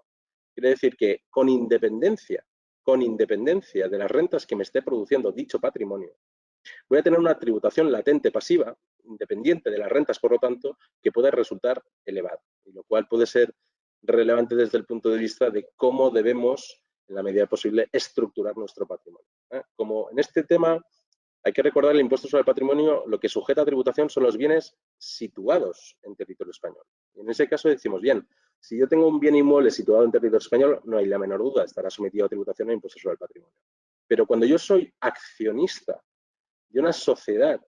Quiere decir que con independencia de las rentas que me esté produciendo dicho patrimonio, voy a tener una tributación latente pasiva, independiente de las rentas, por lo tanto, que puede resultar elevada, y lo cual puede ser relevante desde el punto de vista de cómo debemos, en la medida posible, estructurar nuestro patrimonio. Como en este tema Hay que recordar el impuesto sobre el patrimonio, lo que sujeta a tributación son los bienes situados en territorio español. Y en ese caso decimos, bien, si yo tengo un bien inmueble situado en territorio español, no hay la menor duda, estará sometido a tributación e impuesto sobre el patrimonio. Pero cuando yo soy accionista de una sociedad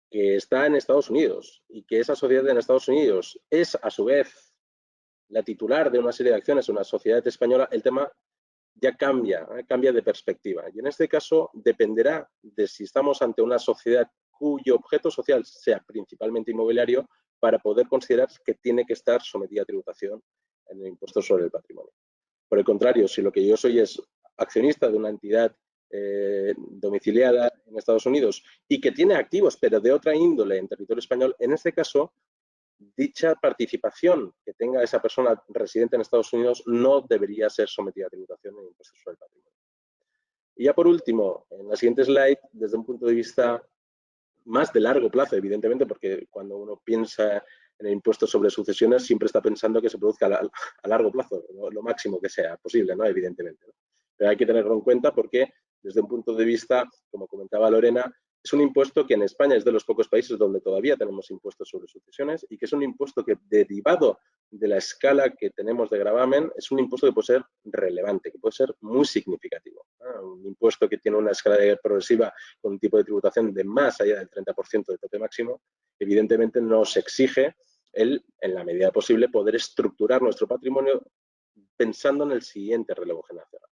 que está en Estados Unidos y que esa sociedad en Estados Unidos es, a su vez, la titular de una serie de acciones, una sociedad española, el tema ya cambia, cambia de perspectiva. Y en este caso dependerá de si estamos ante una sociedad cuyo objeto social sea principalmente inmobiliario para poder considerar que tiene que estar sometida a tributación en el impuesto sobre el patrimonio. Por el contrario, si lo que yo soy es accionista de una entidad domiciliada en Estados Unidos y que tiene activos, pero de otra índole en territorio español, en este caso, dicha participación que tenga esa persona residente en Estados Unidos no debería ser sometida a tributación en impuestos sobre el patrimonio. Y ya por último, en la siguiente slide, desde un punto de vista más de largo plazo, evidentemente, porque cuando uno piensa en el impuesto sobre sucesiones siempre está pensando que se produzca a largo plazo, lo máximo que sea posible, ¿no? Evidentemente, ¿no? Pero hay que tenerlo en cuenta porque desde un punto de vista, como comentaba Lorena, es un impuesto que en España es de los pocos países donde todavía tenemos impuestos sobre sucesiones y que es un impuesto que, derivado de la escala que tenemos de gravamen, es un impuesto que puede ser relevante, que puede ser muy significativo. Un impuesto que tiene una escala progresiva con un tipo de tributación de más allá del 30% del tope máximo, evidentemente nos exige en la medida posible, poder estructurar nuestro patrimonio pensando en el siguiente relevo generacional.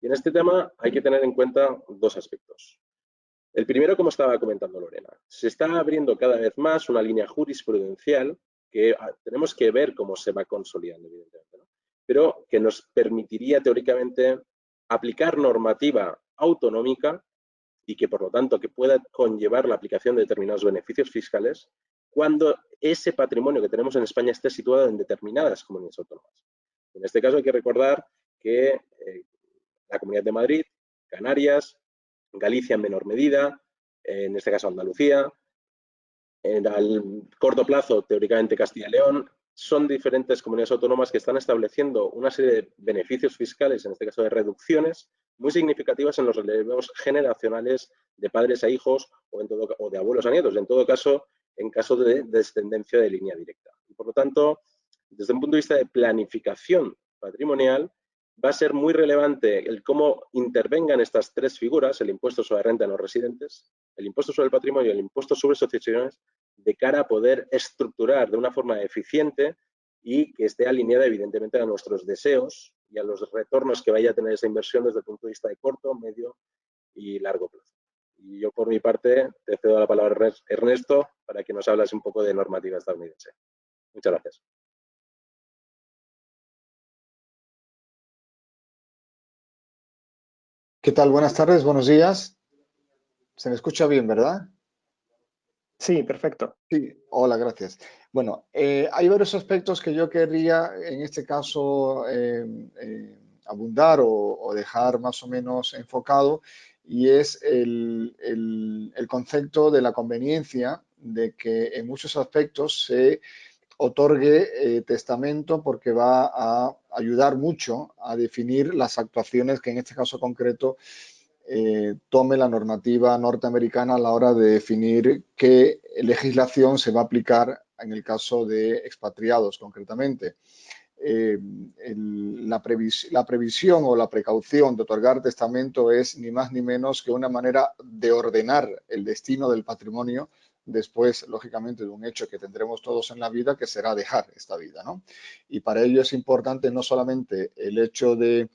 Y en este tema hay que tener en cuenta dos aspectos. El primero, como estaba comentando Lorena, se está abriendo cada vez más una línea jurisprudencial que tenemos que ver cómo se va consolidando, evidentemente, ¿no? Pero que nos permitiría teóricamente aplicar normativa autonómica y que, por lo tanto, que pueda conllevar la aplicación de determinados beneficios fiscales cuando ese patrimonio que tenemos en España esté situado en determinadas comunidades autónomas. En este caso hay que recordar que la Comunidad de Madrid, Canarias, Galicia en menor medida, en este caso Andalucía, al corto plazo, teóricamente Castilla y León, son diferentes comunidades autónomas que están estableciendo una serie de beneficios fiscales, en este caso de reducciones, muy significativas en los relevos generacionales de padres a hijos o de abuelos a nietos, en todo caso, en caso de descendencia de línea directa. Y por lo tanto, desde un punto de vista de planificación patrimonial, va a ser muy relevante el cómo intervengan estas tres figuras, el impuesto sobre la renta de los residentes, el impuesto sobre el patrimonio y el impuesto sobre sucesiones, de cara a poder estructurar de una forma eficiente y que esté alineada evidentemente a nuestros deseos y a los retornos que vaya a tener esa inversión desde el punto de vista de corto, medio y largo plazo. Y yo por mi parte te cedo la palabra a Ernesto para que nos hables un poco de normativa estadounidense. Muchas gracias. ¿Qué tal? Buenas tardes, buenos días. ¿Se me escucha bien, verdad? Sí, perfecto. Sí, hola, gracias. Bueno, hay varios aspectos que yo querría en este caso abundar o dejar más o menos enfocado y es el concepto de la conveniencia de que en muchos aspectos se otorgue testamento porque va a ayudar mucho a definir las actuaciones que en este caso concreto tome la normativa norteamericana a la hora de definir qué legislación se va a aplicar en el caso de expatriados concretamente. La previsión o la precaución de otorgar testamento es ni más ni menos que una manera de ordenar el destino del patrimonio después, lógicamente, de un hecho que tendremos todos en la vida, que será dejar esta vida, ¿no? Y para ello es importante no solamente el hecho de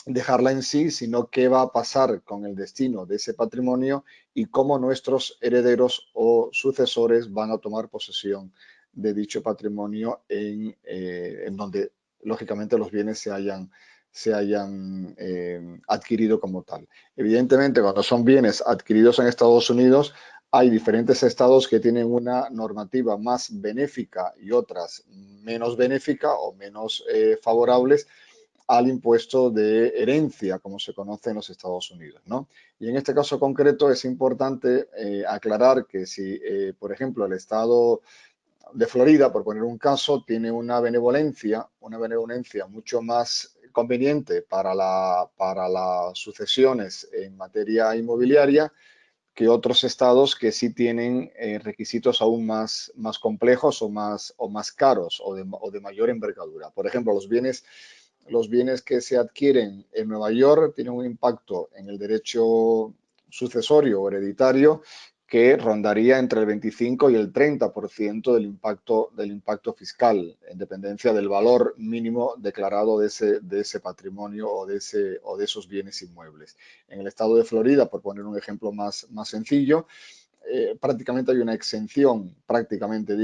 dejarla en sí, sino qué va a pasar con el destino de ese patrimonio y cómo nuestros herederos o sucesores van a tomar posesión de dicho patrimonio en donde, lógicamente, los bienes se hayan adquirido como tal. Evidentemente, cuando son bienes adquiridos en Estados Unidos, hay diferentes estados que tienen una normativa más benéfica y otras menos benéfica o menos favorables al impuesto de herencia, como se conoce en los Estados Unidos, ¿no? Y en este caso concreto es importante aclarar que si, por ejemplo, el estado de Florida, por poner un caso, tiene una benevolencia mucho más conveniente para las sucesiones en materia inmobiliaria que otros estados que sí tienen requisitos aún más complejos o más caros o de mayor envergadura. Por ejemplo, los bienes que se adquieren en Nueva York tienen un impacto en el derecho sucesorio o hereditario que rondaría entre el 25 y el 30% del impacto fiscal, en dependencia del valor mínimo declarado de ese patrimonio o de esos bienes inmuebles. En el estado de Florida, por poner un ejemplo más sencillo, prácticamente hay una exención,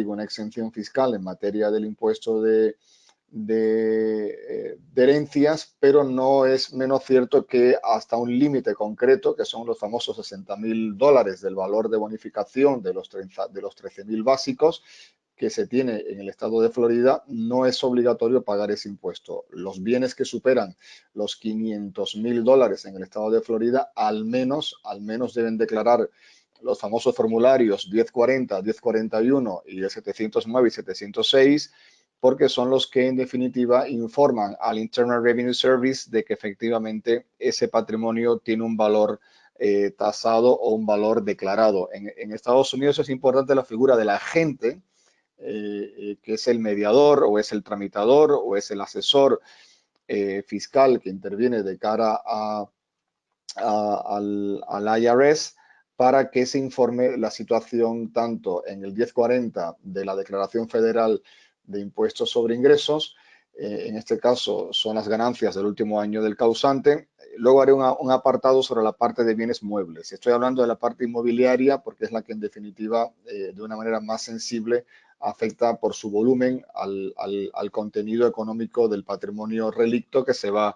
una exención fiscal en materia del impuesto de herencias, pero no es menos cierto que hasta un límite concreto, que son los famosos $60.000 del valor de bonificación de los 13.000 básicos que se tiene en el estado de Florida, no es obligatorio pagar ese impuesto. Los bienes que superan los $500.000 en el estado de Florida, al menos deben declarar los famosos formularios 1040, 1041 y el 709 y 706, porque son los que en definitiva informan al Internal Revenue Service de que efectivamente ese patrimonio tiene un valor tasado o un valor declarado. En Estados Unidos es importante la figura del agente, que es el mediador o es el tramitador o es el asesor fiscal que interviene de cara al IRS para que se informe la situación tanto en el 1040 de la Declaración Federal de Impuestos sobre Ingresos, en este caso son las ganancias del último año del causante. Luego haré un apartado sobre la parte de bienes muebles. Estoy hablando de la parte inmobiliaria porque es la que en definitiva de una manera más sensible afecta por su volumen al contenido económico del patrimonio relicto que se va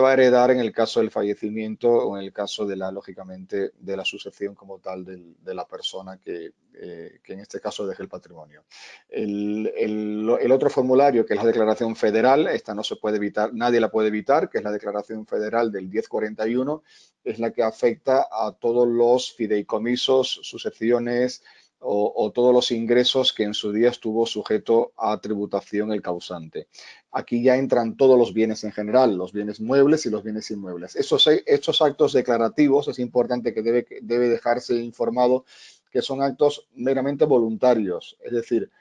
a heredar en el caso del fallecimiento o en el caso lógicamente, de la sucesión como tal de la persona que en este caso deje el patrimonio. El otro formulario, que es la declaración federal, esta no se puede evitar, nadie la puede evitar, que es la declaración federal del 1041, es la que afecta a todos los fideicomisos, sucesiones, o todos los ingresos que en su día estuvo sujeto a tributación el causante. Aquí ya entran todos los bienes en general, los bienes muebles y los bienes inmuebles. Estos actos declarativos es importante que debe dejarse informado que son actos meramente voluntarios, es decir,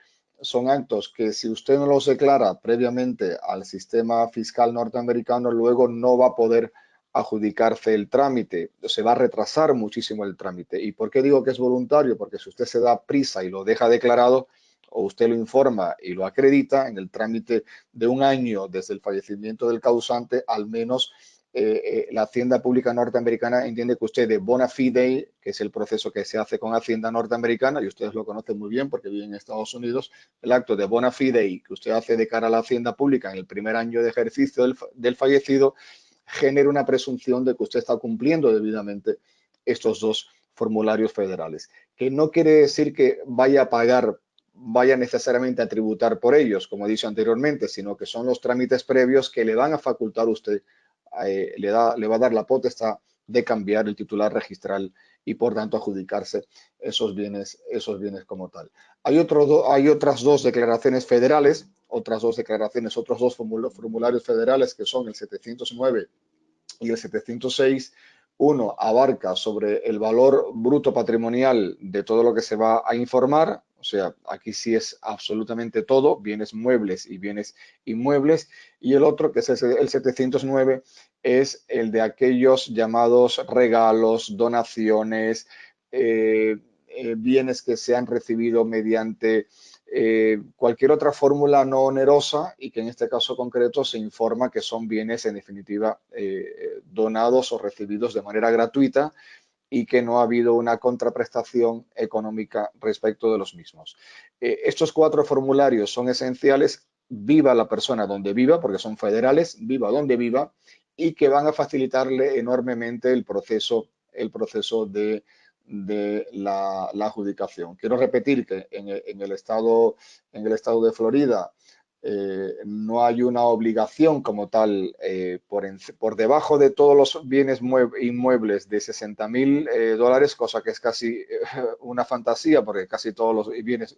son actos que si usted no los declara previamente al sistema fiscal norteamericano, luego no va a poder adjudicarse el trámite, se va a retrasar muchísimo el trámite. ¿Y por qué digo que es voluntario? Porque si usted se da prisa y lo deja declarado, o usted lo informa y lo acredita en el trámite de un año desde el fallecimiento del causante, al menos la Hacienda Pública Norteamericana entiende que usted de bona fide, que es el proceso que se hace con Hacienda Norteamericana, y ustedes lo conocen muy bien porque viven en Estados Unidos, el acto de bona fide que usted hace de cara a la Hacienda Pública en el primer año de ejercicio del fallecido, genera una presunción de que usted está cumpliendo debidamente estos dos formularios federales, que no quiere decir que vaya necesariamente a tributar por ellos, como he dicho anteriormente, sino que son los trámites previos que le van a facultar a usted, le va a dar la potestad de cambiar el titular registral y por tanto adjudicarse esos bienes como tal. Hay otras dos declaraciones federales, otros dos formularios federales que son el 709 y el 706. Uno abarca sobre el valor bruto patrimonial de todo lo que se va a informar, o sea, aquí sí es absolutamente todo, bienes muebles y bienes inmuebles, y el otro, que es el 709, es el de aquellos llamados regalos, donaciones, bienes que se han recibido mediante cualquier otra fórmula no onerosa y que en este caso concreto se informa que son bienes en definitiva donados o recibidos de manera gratuita y que no ha habido una contraprestación económica respecto de los mismos. Estos 4 formularios son esenciales, viva la persona donde viva, porque son federales, viva donde viva, y que van a facilitarle enormemente el proceso de la adjudicación. Quiero repetir que en el estado de Florida no hay una obligación como tal por debajo de todos los bienes inmuebles de $60.000, cosa que es casi una fantasía porque casi todos los bienes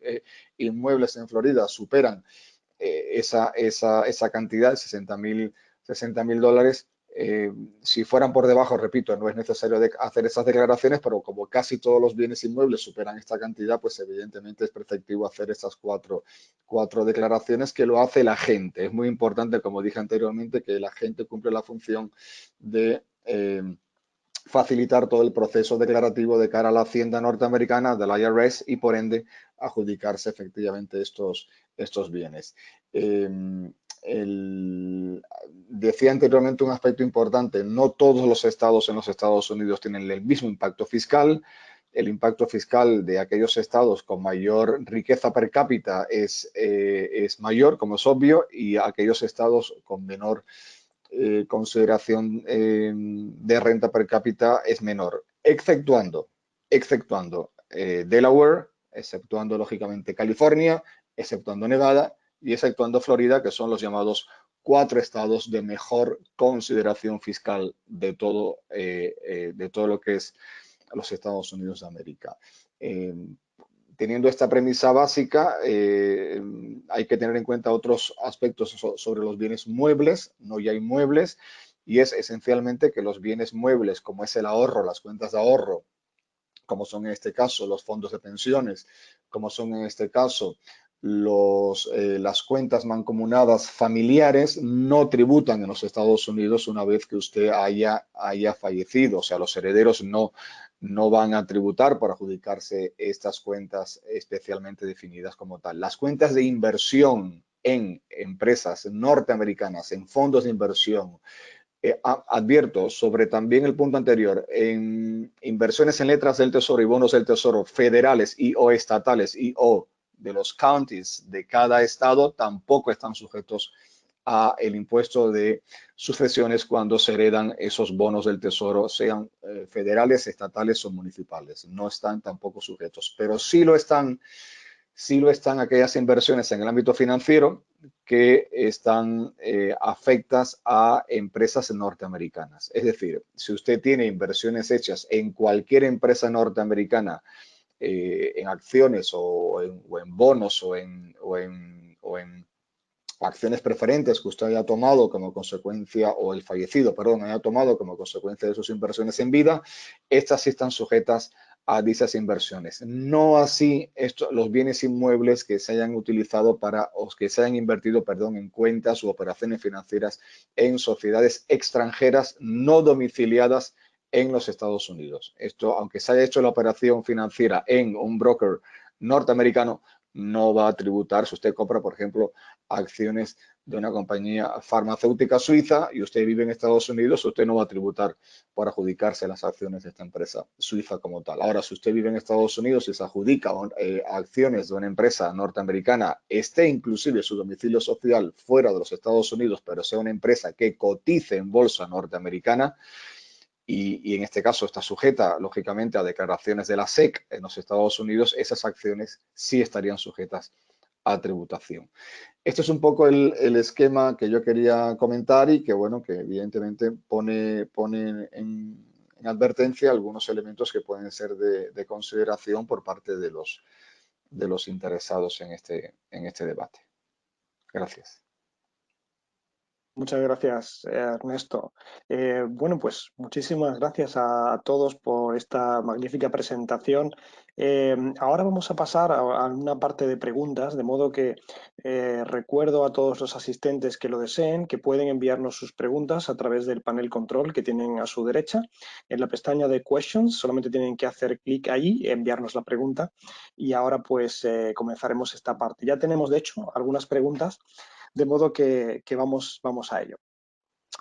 inmuebles en Florida superan esa cantidad de 60.000 dólares. Si fueran por debajo, repito, no es necesario hacer esas declaraciones, pero como casi todos los bienes inmuebles superan esta cantidad, pues evidentemente es preceptivo hacer estas cuatro declaraciones, que lo hace la gente. Es muy importante, como dije anteriormente, que la gente cumple la función de facilitar todo el proceso declarativo de cara a la Hacienda norteamericana, del IRS, y por ende adjudicarse efectivamente estos bienes. Decía anteriormente un aspecto importante: no todos los estados en los Estados Unidos tienen el mismo impacto fiscal. El impacto fiscal de aquellos estados con mayor riqueza per cápita es mayor, como es obvio, y aquellos estados con menor consideración de renta per cápita es menor, exceptuando Delaware, exceptuando lógicamente California, exceptuando Nevada y exceptuando Florida, que son los llamados 4 estados de mejor consideración fiscal de todo lo que es los Estados Unidos de América. Teniendo esta premisa básica, hay que tener en cuenta otros aspectos sobre los bienes muebles, no ya inmuebles, y es esencialmente que los bienes muebles, como es el ahorro, las cuentas de ahorro, como son en este caso los fondos de pensiones, como son en este caso las cuentas mancomunadas familiares, no tributan en los Estados Unidos una vez que usted haya fallecido. O sea, los herederos no van a tributar por adjudicarse estas cuentas especialmente definidas como tal. Las cuentas de inversión en empresas norteamericanas, en fondos de inversión, advierto sobre también el punto anterior, en inversiones en letras del tesoro y bonos del tesoro federales y o estatales y o de los counties de cada estado, tampoco están sujetos a el impuesto de sucesiones cuando se heredan esos bonos del tesoro, sean federales, estatales o municipales. No están tampoco sujetos, pero sí lo están aquellas inversiones en el ámbito financiero que están afectas a empresas norteamericanas. Es decir, si usted tiene inversiones hechas en cualquier empresa norteamericana, en acciones o en bonos o en acciones preferentes que usted haya tomado como consecuencia, o el fallecido, perdón, haya tomado como consecuencia de sus inversiones en vida, estas sí están sujetas a dichas inversiones. No así los bienes inmuebles que se hayan utilizado o que se hayan invertido, perdón, en cuentas u operaciones financieras en sociedades extranjeras no domiciliadas en los Estados Unidos. Esto, aunque se haya hecho la operación financiera en un broker norteamericano, no va a tributar. Si usted compra, por ejemplo, acciones de una compañía farmacéutica suiza y usted vive en Estados Unidos, usted no va a tributar por adjudicarse las acciones de esta empresa suiza como tal. Ahora, si usted vive en Estados Unidos y se adjudica acciones de una empresa norteamericana, esté inclusive su domicilio social fuera de los Estados Unidos, pero sea una empresa que cotice en bolsa norteamericana, y en este caso está sujeta, lógicamente, a declaraciones de la SEC en los Estados Unidos, esas acciones sí estarían sujetas a tributación. Este es un poco el esquema que yo quería comentar y que, bueno, que evidentemente pone en advertencia algunos elementos que pueden ser de consideración por parte de los interesados en este debate. Gracias. Muchas gracias, Ernesto. Bueno, pues muchísimas gracias a todos por esta magnífica presentación. Ahora vamos a pasar a una parte de preguntas, de modo que recuerdo a todos los asistentes que lo deseen que pueden enviarnos sus preguntas a través del panel control que tienen a su derecha. En la pestaña de Questions solamente tienen que hacer clic ahí y enviarnos la pregunta. Y ahora pues comenzaremos esta parte. Ya tenemos, de hecho, algunas preguntas, de modo que vamos a ello.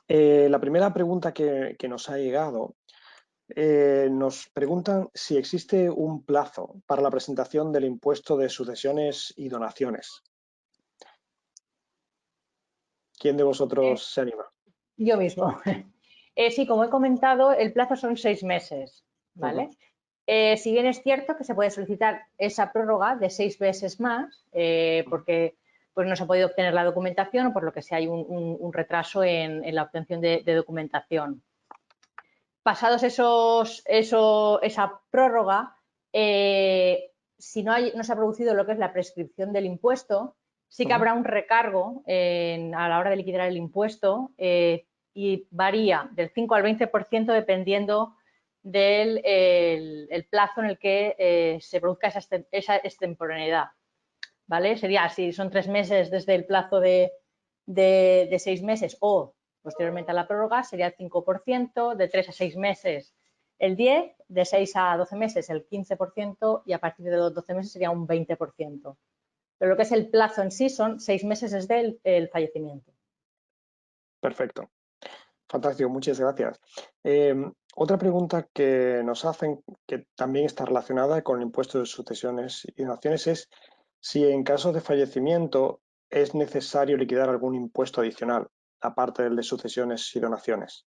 La primera pregunta que nos ha llegado, nos preguntan si existe un plazo para la presentación del impuesto de sucesiones y donaciones. ¿Quién de vosotros se anima? Yo mismo. Sí, como he comentado, el plazo son 6 meses, ¿vale? Si bien es cierto que se puede solicitar esa prórroga de 6 meses más, porque pues no se ha podido obtener la documentación o por lo que sea hay un retraso en la obtención de documentación. Pasados esa prórroga, si no se ha producido lo que es la prescripción del impuesto, sí que habrá un recargo a la hora de liquidar el impuesto y varía del 5 al 20% dependiendo del el plazo en el que se produzca esa extemporaneidad, ¿vale? Sería, si son 3 meses desde el plazo de 6 meses o posteriormente a la prórroga, sería el 5%, de 3 a 6 meses el 10%, de 6 a 12 meses el 15% y a partir de los 12 meses sería un 20%. Pero lo que es el plazo en sí son 6 meses desde el fallecimiento. Perfecto. Fantástico, muchas gracias. Otra pregunta que nos hacen, que también está relacionada con el impuesto de sucesiones y donaciones, es si en caso de fallecimiento es necesario liquidar algún impuesto adicional, aparte del de sucesiones y donaciones.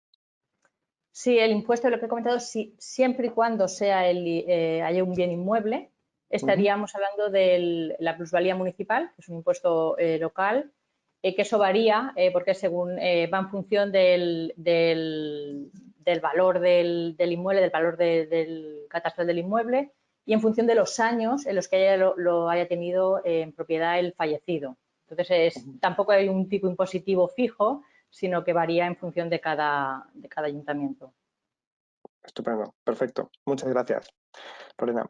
Sí, el impuesto, lo que he comentado, siempre y cuando sea haya un bien inmueble, estaríamos hablando de la plusvalía municipal, que es un impuesto local, que eso varía porque según va en función del valor del inmueble, del valor del catastral del inmueble y en función de los años en los que lo haya tenido en propiedad el fallecido. Entonces, tampoco hay un tipo impositivo fijo, sino que varía en función de cada ayuntamiento. Estupendo, perfecto. Muchas gracias, Lorena.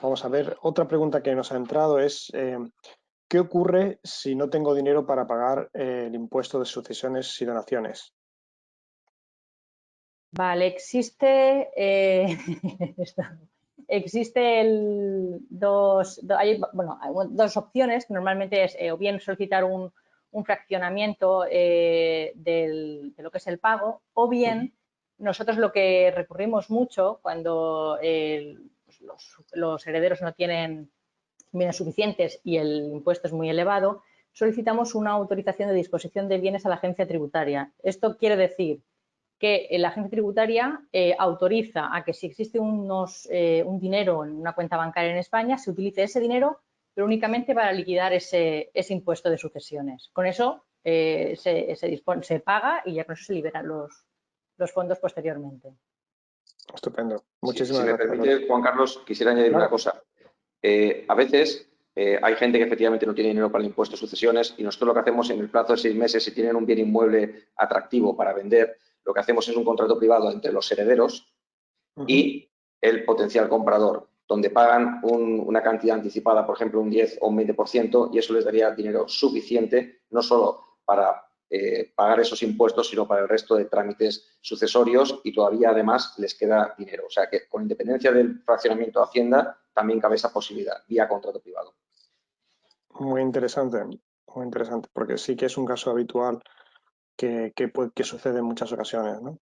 Vamos a ver, otra pregunta que nos ha entrado es ¿qué ocurre si no tengo dinero para pagar el impuesto de sucesiones y donaciones? Vale, existe hay dos opciones. Normalmente es o bien solicitar un fraccionamiento de lo que es el pago, o bien nosotros lo que recurrimos mucho cuando los herederos no tienen bienes suficientes y el impuesto es muy elevado, solicitamos una autorización de disposición de bienes a la agencia tributaria. Esto quiere decir que la agencia tributaria autoriza a que si existe un dinero en una cuenta bancaria en España, se utilice ese dinero, pero únicamente para liquidar ese impuesto de sucesiones. Con eso se paga y ya con eso se liberan los fondos posteriormente. Estupendo. Muchísimas Muchísimas gracias. Si me permite, Juan Carlos, quisiera añadir una cosa. A veces hay gente que efectivamente no tiene dinero para el impuesto de sucesiones y nosotros lo que hacemos en el plazo de 6 meses, si tienen un bien inmueble atractivo para vender, lo que hacemos es un contrato privado entre los herederos y el potencial comprador, donde pagan una cantidad anticipada, por ejemplo, un 10 o un 20%, y eso les daría dinero suficiente, no solo para pagar esos impuestos, sino para el resto de trámites sucesorios y todavía además les queda dinero. O sea que con independencia del fraccionamiento de Hacienda, también cabe esa posibilidad vía contrato privado. Muy interesante, porque sí que es un caso habitual que sucede en muchas ocasiones, ¿no?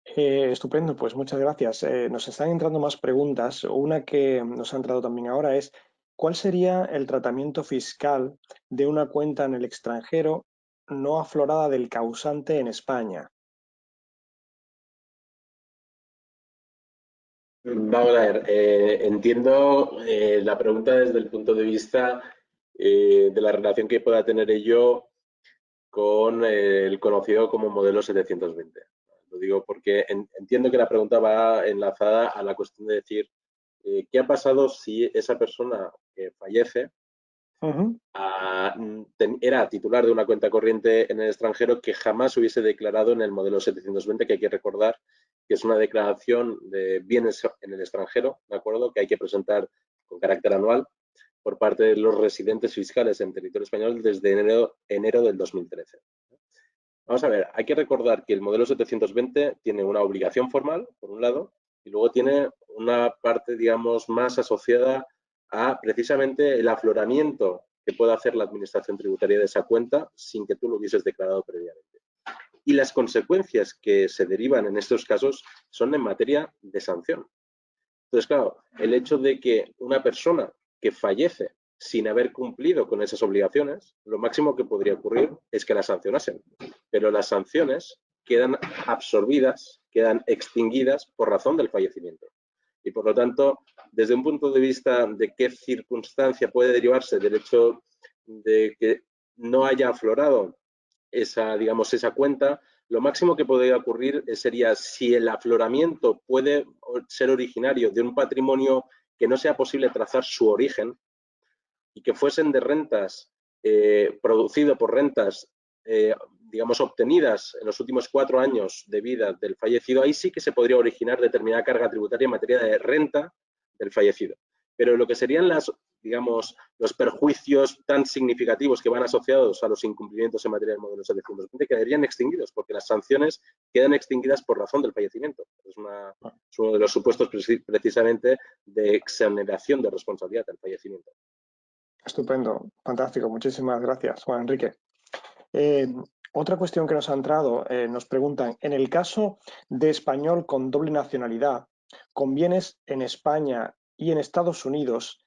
Estupendo, pues muchas gracias. Nos están entrando más preguntas. Una que nos ha entrado también ahora es, ¿cuál sería el tratamiento fiscal de una cuenta en el extranjero no aflorada del causante en España? Vamos a ver, entiendo la pregunta desde el punto de vista de la relación que pueda tener ello con el conocido como modelo 720. Lo digo porque entiendo que la pregunta va enlazada a la cuestión de decir ¿qué ha pasado si esa persona que fallece era titular de una cuenta corriente en el extranjero que jamás hubiese declarado en el modelo 720, que hay que recordar que es una declaración de bienes en el extranjero, ¿de acuerdo?, que hay que presentar con carácter anual por parte de los residentes fiscales en territorio español desde enero del 2013. Vamos a ver, hay que recordar que el modelo 720 tiene una obligación formal, por un lado, y luego tiene una parte, digamos, más asociada a precisamente el afloramiento que pueda hacer la administración tributaria de esa cuenta sin que tú lo hubieses declarado previamente. Y las consecuencias que se derivan en estos casos son en materia de sanción. Entonces, claro, el hecho de que una persona que fallece sin haber cumplido con esas obligaciones, lo máximo que podría ocurrir es que la sancionasen. Pero las sanciones quedan absorbidas, quedan extinguidas por razón del fallecimiento. Y por lo tanto, desde un punto de vista de qué circunstancia puede derivarse del hecho de que no haya aflorado esa cuenta, lo máximo que podría ocurrir sería si el afloramiento puede ser originario de un patrimonio que no sea posible trazar su origen, y que fuesen de rentas, producido por rentas, digamos, obtenidas en los últimos 4 años de vida del fallecido, ahí sí que se podría originar determinada carga tributaria en materia de renta del fallecido. Pero lo que serían digamos, los perjuicios tan significativos que van asociados a los incumplimientos en materia del modelo 720 quedarían extinguidos, porque las sanciones quedan extinguidas por razón del fallecimiento. Es uno de los supuestos precisamente de exoneración de responsabilidad del fallecimiento. Estupendo, fantástico. Muchísimas gracias, Juan Enrique. Otra cuestión que nos ha entrado, nos preguntan, en el caso de español con doble nacionalidad, con bienes en España y en Estados Unidos,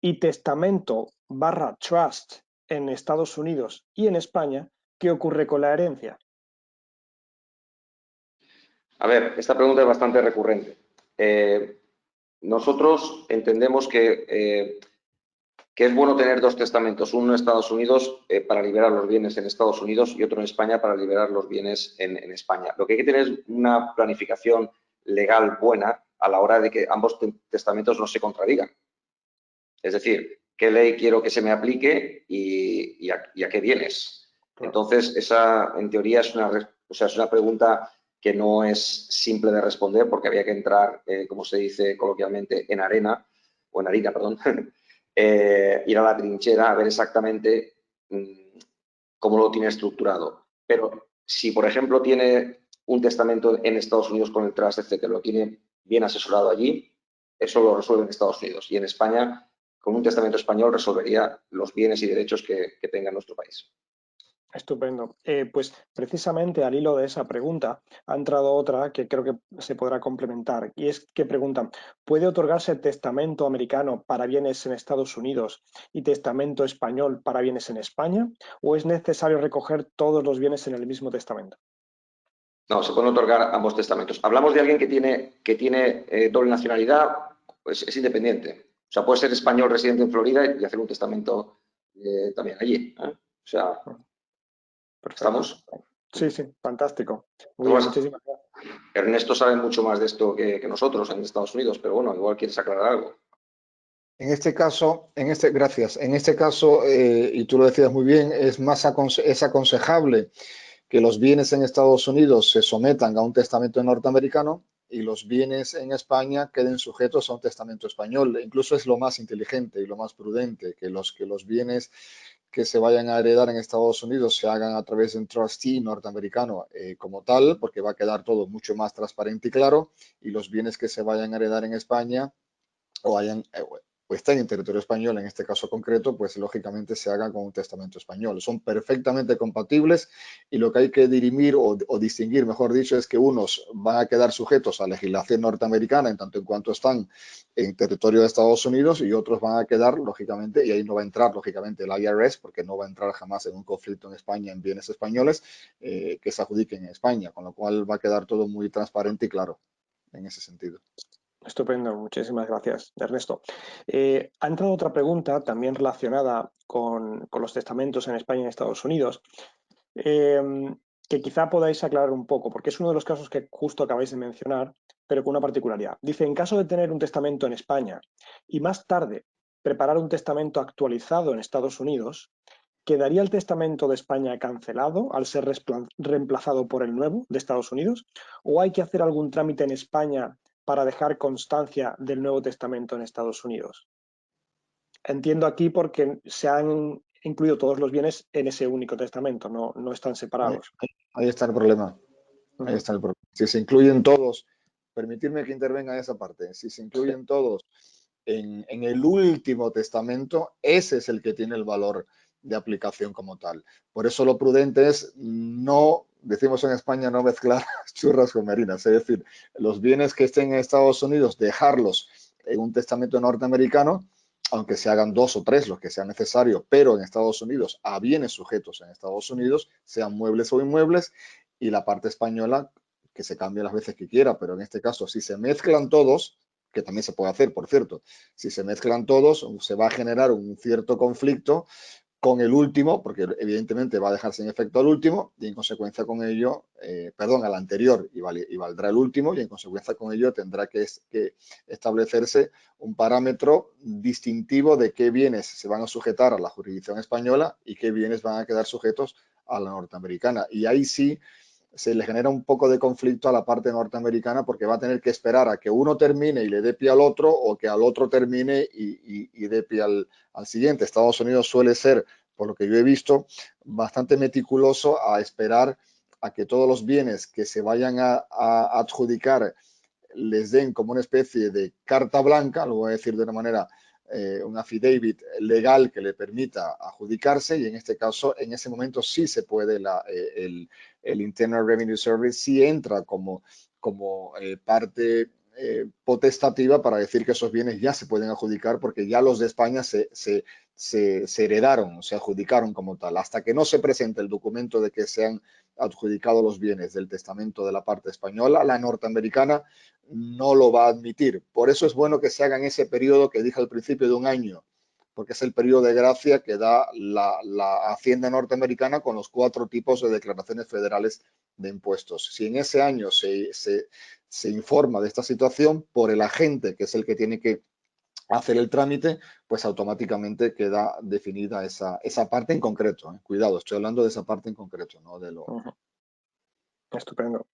y testamento / trust en Estados Unidos y en España, ¿qué ocurre con la herencia? A ver, esta pregunta es bastante recurrente. Nosotros entendemos que es bueno tener 2 testamentos, uno en Estados Unidos para liberar los bienes en Estados Unidos y otro en España para liberar los bienes en España. Lo que hay que tener es una planificación legal buena a la hora de que ambos testamentos no se contradigan. Es decir, ¿qué ley quiero que se me aplique y a qué bienes? Entonces, esa en teoría es una pregunta que no es simple de responder porque había que entrar, como se dice coloquialmente, en harina, perdón, ir a la trinchera a ver exactamente cómo lo tiene estructurado. Pero si, por ejemplo, tiene un testamento en Estados Unidos con el trust, etcétera, lo tiene bien asesorado allí, eso lo resuelve en Estados Unidos. Y en España, con un testamento español, resolvería los bienes y derechos que tenga nuestro país. Estupendo. Pues precisamente al hilo de esa pregunta ha entrado otra que creo que se podrá complementar y es que preguntan, ¿puede otorgarse testamento americano para bienes en Estados Unidos y testamento español para bienes en España o es necesario recoger todos los bienes en el mismo testamento? No, se pueden otorgar ambos testamentos. Hablamos de alguien que tiene doble nacionalidad, pues es independiente. O sea, puede ser español residente en Florida y hacer un testamento también allí. O sea, Perfecto. ¿estamos? Sí, sí, fantástico. Muy bien, muchísimas gracias. Ernesto sabe mucho más de esto que nosotros en Estados Unidos, pero bueno, igual quieres aclarar algo. En este caso, gracias. En este caso, y tú lo decías muy bien, es aconsejable que los bienes en Estados Unidos se sometan a un testamento norteamericano y los bienes en España queden sujetos a un testamento español. Incluso es lo más inteligente y lo más prudente que los bienes que se vayan a heredar en Estados Unidos se hagan a través de un trustee norteamericano como tal, porque va a quedar todo mucho más transparente y claro, y los bienes que se vayan a heredar en España o estén en territorio español, en este caso concreto, pues lógicamente se hagan con un testamento español. Son perfectamente compatibles y lo que hay que dirimir o distinguir, mejor dicho, es que unos van a quedar sujetos a legislación norteamericana en tanto en cuanto están en territorio de Estados Unidos y otros van a quedar, lógicamente, y ahí no va a entrar, lógicamente, el IRS, porque no va a entrar jamás en un conflicto en España en bienes españoles que se adjudiquen en España, con lo cual va a quedar todo muy transparente y claro en ese sentido. Estupendo, muchísimas gracias, Ernesto. Ha entrado otra pregunta también relacionada con los testamentos en España y en Estados Unidos, que quizá podáis aclarar un poco, porque es uno de los casos que justo acabáis de mencionar, pero con una particularidad. Dice, en caso de tener un testamento en España y más tarde preparar un testamento actualizado en Estados Unidos, ¿quedaría el testamento de España cancelado al ser reemplazado por el nuevo de Estados Unidos? ¿O hay que hacer algún trámite en España para dejar constancia del Nuevo Testamento en Estados Unidos? Entiendo aquí porque se han incluido todos los bienes en ese único testamento, no están separados. Ahí está el problema. Ahí está el problema. Si se incluyen todos, permitirme que intervenga en esa parte, si se incluyen todos en el último testamento, ese es el que tiene el valor de aplicación como tal. Por eso lo prudente es no, decimos en España, no mezclar churras con merinas, es decir, los bienes que estén en Estados Unidos, dejarlos en un testamento norteamericano, aunque se hagan 2 o 3 los que sea necesario, pero en Estados Unidos, a bienes sujetos en Estados Unidos, sean muebles o inmuebles, y la parte española que se cambie las veces que quiera, pero en este caso, si se mezclan todos, que también se puede hacer, por cierto, si se mezclan todos, se va a generar un cierto conflicto con el último, porque evidentemente va a dejar sin efecto al último y en consecuencia con ello, perdón, al anterior y valdrá el último y en consecuencia con ello tendrá que establecerse un parámetro distintivo de qué bienes se van a sujetar a la jurisdicción española y qué bienes van a quedar sujetos a la norteamericana. Y ahí sí se le genera un poco de conflicto a la parte norteamericana porque va a tener que esperar a que uno termine y le dé pie al otro o que al otro termine y dé pie al siguiente. Estados Unidos suele ser, por lo que yo he visto, bastante meticuloso a esperar a que todos los bienes que se vayan a adjudicar les den como una especie de carta blanca, lo voy a decir de una manera, un affidavit legal que le permita adjudicarse y en este caso, en ese momento sí se puede, el Internal Revenue Service sí entra como parte potestativa para decir que esos bienes ya se pueden adjudicar porque ya los de España se heredaron, se adjudicaron como tal. Hasta que no se presente el documento de que se han adjudicado los bienes del testamento de la parte española, la norteamericana no lo va a admitir. Por eso es bueno que se haga en ese periodo que dije al principio de un año, porque es el periodo de gracia que da la Hacienda norteamericana con los 4 tipos de declaraciones federales de impuestos. Si en ese año se informa de esta situación por el agente, que es el que tiene que hacer el trámite, pues automáticamente queda definida esa parte en concreto. Cuidado, estoy hablando de esa parte en concreto, no de lo... Estupendo.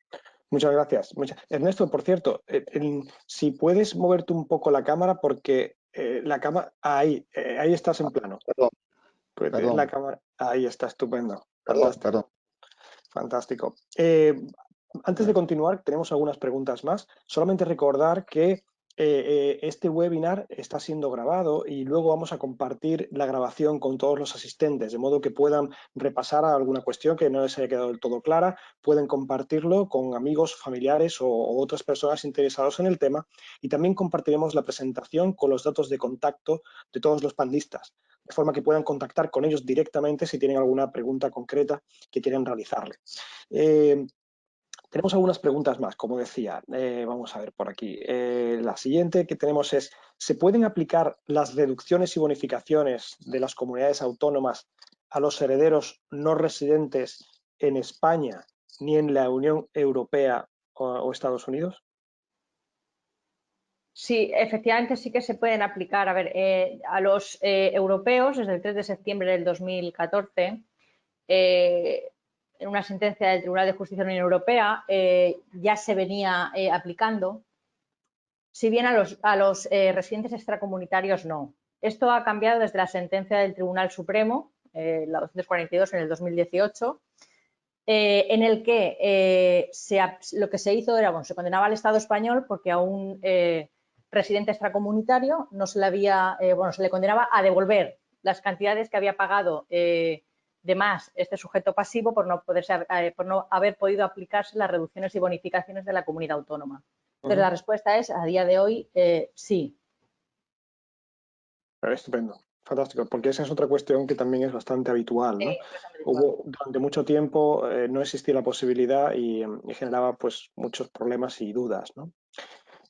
Muchas gracias. Ernesto, por cierto, si puedes moverte un poco la cámara porque la cámara, ahí estás en plano. Perdón. La cámara, ahí está, estupendo. Perdón. Fantástico. Antes de continuar, tenemos algunas preguntas más. Solamente recordar que este webinar está siendo grabado y luego vamos a compartir la grabación con todos los asistentes, de modo que puedan repasar alguna cuestión que no les haya quedado del todo clara, pueden compartirlo con amigos, familiares o otras personas interesadas en el tema y también compartiremos la presentación con los datos de contacto de todos los panelistas, de forma que puedan contactar con ellos directamente si tienen alguna pregunta concreta que quieren realizarle. Tenemos algunas preguntas más, como decía. Vamos a ver por aquí. La siguiente que tenemos es, ¿se pueden aplicar las reducciones y bonificaciones de las comunidades autónomas a los herederos no residentes en España ni en la Unión Europea o Estados Unidos? Sí, efectivamente sí que se pueden aplicar. A ver, a los europeos, desde el 3 de septiembre del 2014, en una sentencia del Tribunal de Justicia de la Unión Europea, ya se venía aplicando, si bien a los residentes extracomunitarios no. Esto ha cambiado desde la sentencia del Tribunal Supremo, la 242 en el 2018, en el que lo que se hizo era, bueno, se condenaba al Estado español porque a un residente extracomunitario no se le había, se le condenaba a devolver las cantidades que había pagado de más este sujeto pasivo por no haber podido aplicarse las reducciones y bonificaciones de la comunidad autónoma. Entonces, la respuesta es, a día de hoy, sí. Estupendo, fantástico, porque esa es otra cuestión que también es bastante habitual, ¿no? Durante mucho tiempo no existía la posibilidad y generaba pues muchos problemas y dudas, ¿no?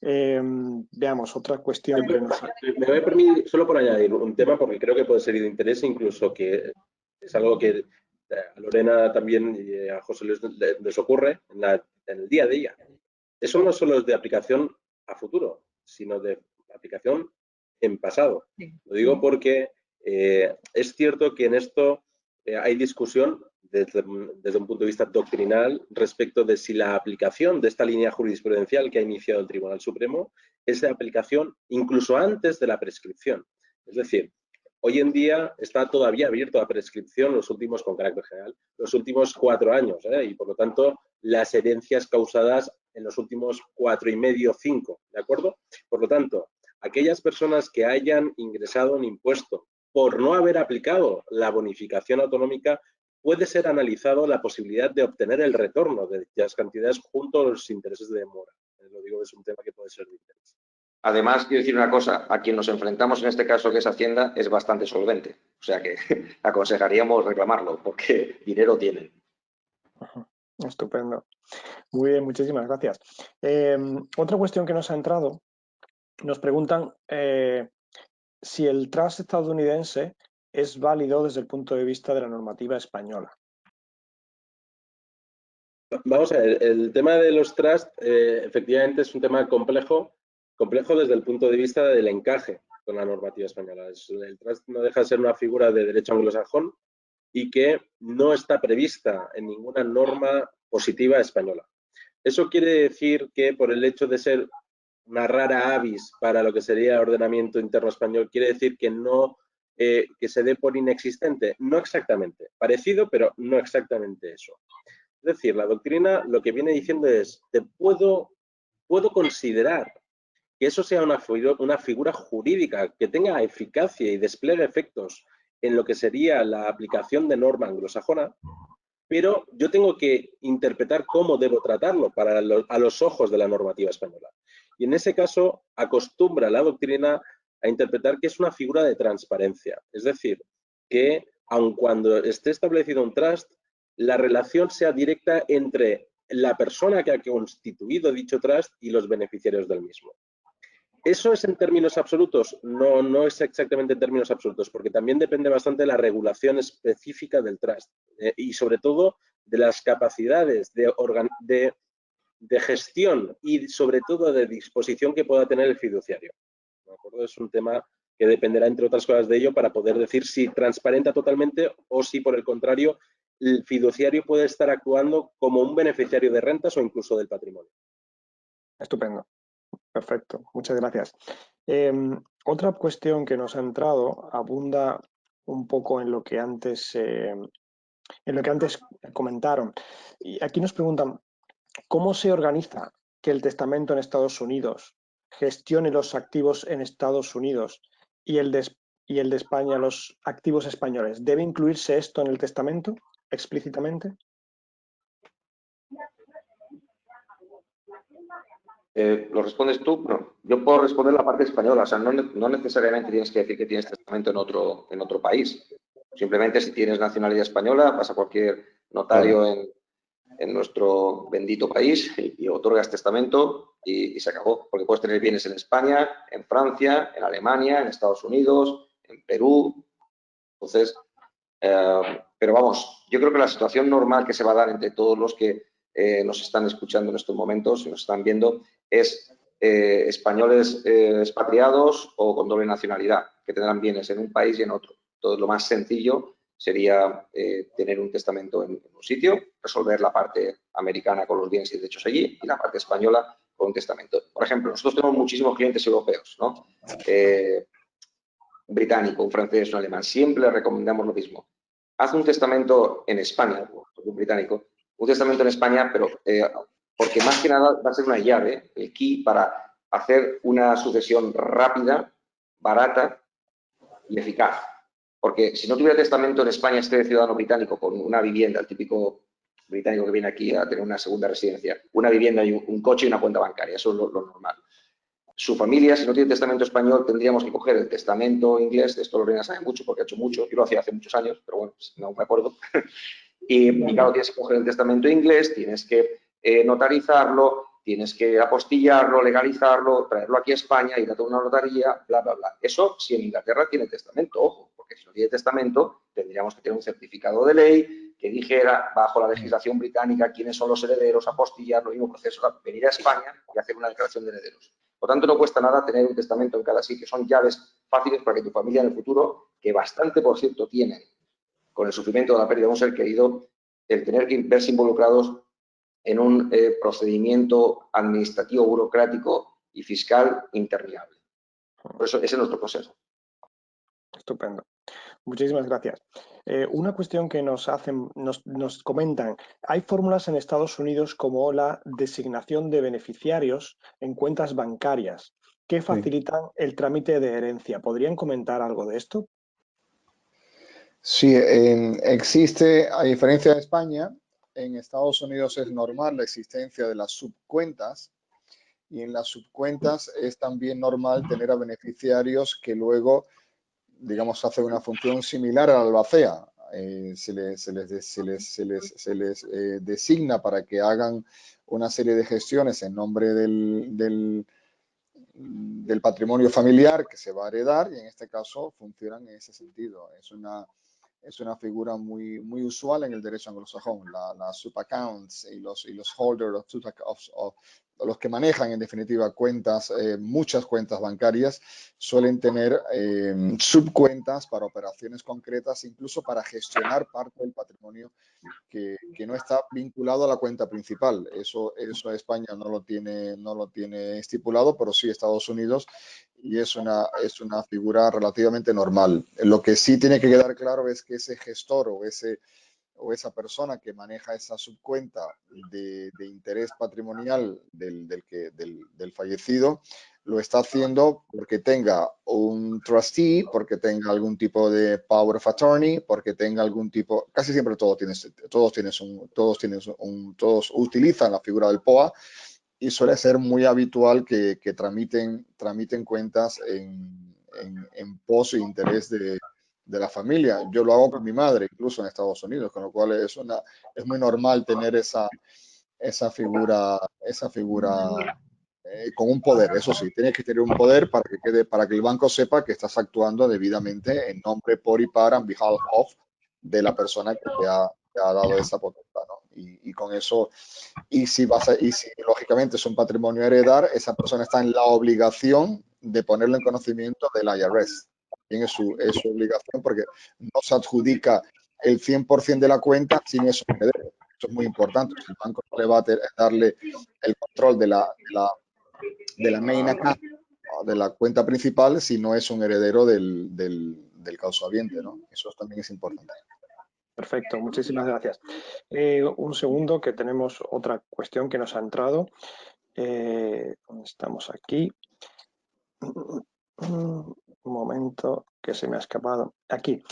Veamos, otra cuestión que nos... Me voy a permitir, solo por añadir un tema, porque creo que puede ser de interés, incluso que es algo que a Lorena también y a José Luis les ocurre en el día a día. Eso no solo es de aplicación a futuro, sino de aplicación en pasado. Lo digo porque es cierto que en esto hay discusión desde un punto de vista doctrinal respecto de si la aplicación de esta línea jurisprudencial que ha iniciado el Tribunal Supremo es de aplicación incluso antes de la prescripción. Es decir, hoy en día está todavía abierto a prescripción los últimos, con carácter general, los últimos 4 años, y por lo tanto las herencias causadas en los últimos 4 y medio, 5, ¿de acuerdo? Por lo tanto, aquellas personas que hayan ingresado un impuesto por no haber aplicado la bonificación autonómica, puede ser analizado la posibilidad de obtener el retorno de las cantidades junto a los intereses de demora. Lo digo, es un tema que puede ser de interés. Además, quiero decir una cosa, a quien nos enfrentamos en este caso, que es Hacienda, es bastante solvente. O sea que aconsejaríamos reclamarlo, porque dinero tienen. Estupendo. Muy bien, muchísimas gracias. Otra cuestión que nos ha entrado, nos preguntan si el trust estadounidense es válido desde el punto de vista de la normativa española? Vamos a ver, el tema de los trusts efectivamente es un tema complejo desde el punto de vista del encaje con la normativa española. El trust no deja de ser una figura de derecho anglosajón y que no está prevista en ninguna norma positiva española. Eso quiere decir que por el hecho de ser una rara avis para lo que sería el ordenamiento interno español, quiere decir que no que se dé por inexistente. No exactamente. Parecido, pero no exactamente eso. Es decir, la doctrina lo que viene diciendo es, puedo considerar que eso sea una figura jurídica que tenga eficacia y despliegue efectos en lo que sería la aplicación de norma anglosajona, pero yo tengo que interpretar cómo debo tratarlo a los ojos de la normativa española. Y en ese caso acostumbra la doctrina a interpretar que es una figura de transparencia. Es decir, que aun cuando esté establecido un trust, la relación sea directa entre la persona que ha constituido dicho trust y los beneficiarios del mismo. ¿Eso es en términos absolutos? No, no es exactamente en términos absolutos, porque también depende bastante de la regulación específica del trust y sobre todo de las capacidades de gestión y sobre todo de disposición que pueda tener el fiduciario. ¿De acuerdo? Es un tema que dependerá, entre otras cosas, de ello para poder decir si transparenta totalmente o si, por el contrario, el fiduciario puede estar actuando como un beneficiario de rentas o incluso del patrimonio. Estupendo. Perfecto. Muchas gracias. Otra cuestión que nos ha entrado abunda un poco en lo que antes comentaron. Y aquí nos preguntan, ¿cómo se organiza que el testamento en Estados Unidos gestione los activos en Estados Unidos y el de España los activos españoles? ¿Debe incluirse esto en el testamento explícitamente? ¿Lo respondes tú? No, yo puedo responder la parte española. O sea, no necesariamente tienes que decir que tienes testamento en otro país. Simplemente si tienes nacionalidad española, vas a cualquier notario en nuestro bendito país y otorgas testamento y se acabó. Porque puedes tener bienes en España, en Francia, en Alemania, en Estados Unidos, en Perú. Entonces, pero vamos, yo creo que la situación normal que se va a dar entre todos los que nos están escuchando en estos momentos y nos están viendo es españoles expatriados o con doble nacionalidad, que tendrán bienes en un país y en otro. Entonces, lo más sencillo sería tener un testamento en un sitio, resolver la parte americana con los bienes y derechos allí y la parte española con un testamento. Por ejemplo, nosotros tenemos muchísimos clientes europeos, ¿no? Británico, un francés, un alemán. Siempre les recomendamos lo mismo. Haz un testamento en España, un británico, un testamento en España, pero porque más que nada va a ser una llave, el key para hacer una sucesión rápida, barata y eficaz. Porque si no tuviera testamento en España, este ciudadano británico con una vivienda, el típico británico que viene aquí a tener una segunda residencia, una vivienda y un coche y una cuenta bancaria, eso es lo normal. Su familia, si no tiene testamento español, tendríamos que coger el testamento inglés, esto Lorena sabe mucho porque ha hecho mucho, yo lo hacía hace muchos años, pero bueno, pues no me acuerdo. y claro, tienes que coger el testamento inglés, tienes que notarizarlo, tienes que apostillarlo, legalizarlo, traerlo aquí a España, ir a toda una notaría, bla, bla, bla. Eso si en Inglaterra tiene testamento, ojo, porque si no tiene testamento, tendríamos que tener un certificado de ley que dijera, bajo la legislación británica, quiénes son los herederos, apostillar, lo mismo proceso, venir a España y hacer una declaración de herederos. Por tanto, no cuesta nada tener un testamento en cada sitio. Son llaves fáciles para que tu familia en el futuro, que bastante, por cierto, tienen con el sufrimiento de la pérdida de un ser querido, el tener que verse involucrados en un procedimiento administrativo, burocrático y fiscal interminable. Por eso, ese es nuestro proceso. Estupendo. Muchísimas gracias. Una cuestión que nos comentan, hay fórmulas en Estados Unidos como la designación de beneficiarios en cuentas bancarias que facilitan el trámite de herencia. ¿Podrían comentar algo de esto? Sí, existe, a diferencia de España, en Estados Unidos es normal la existencia de las subcuentas y en las subcuentas es también normal tener a beneficiarios que luego, digamos, hacen una función similar a la albacea. Se les designa para que hagan una serie de gestiones en nombre del del patrimonio familiar que se va a heredar, y en este caso funcionan en ese sentido. Es una figura muy usual en el derecho anglosajón, las subaccounts y los holders of los que manejan en definitiva cuentas, muchas cuentas bancarias, suelen tener subcuentas para operaciones concretas, incluso para gestionar parte del patrimonio que no está vinculado a la cuenta principal. Eso España no lo tiene estipulado, pero sí Estados Unidos, y es una figura relativamente normal. Lo que sí tiene que quedar claro es que ese gestor o esa persona que maneja esa subcuenta de interés patrimonial del fallecido lo está haciendo porque tenga un trustee, porque tenga algún tipo de power of attorney, porque tenga algún tipo, casi siempre todos utilizan la figura del POA, y suele ser muy habitual que tramiten cuentas en pos e interés de la familia. Yo lo hago con mi madre, incluso en Estados Unidos, con lo cual es muy normal tener esa figura con un poder. Eso sí, tienes que tener un poder para que el banco sepa que estás actuando debidamente en nombre, por y para, on behalf of, de la persona que te ha dado esa potestad, ¿no? Y con eso, y si lógicamente es un patrimonio a heredar, esa persona está en la obligación de ponerlo en conocimiento del IRS. También es su obligación, porque no se adjudica el 100% de la cuenta sin eso heredero. Esto es muy importante. El banco no le va a darle el control de la main account, de la cuenta principal, si no es un heredero del causahabiente, ¿no? Eso también es importante. Perfecto, muchísimas gracias. Un segundo, que tenemos otra cuestión que nos ha entrado. Estamos aquí. Un momento, que se me ha escapado. Aquí.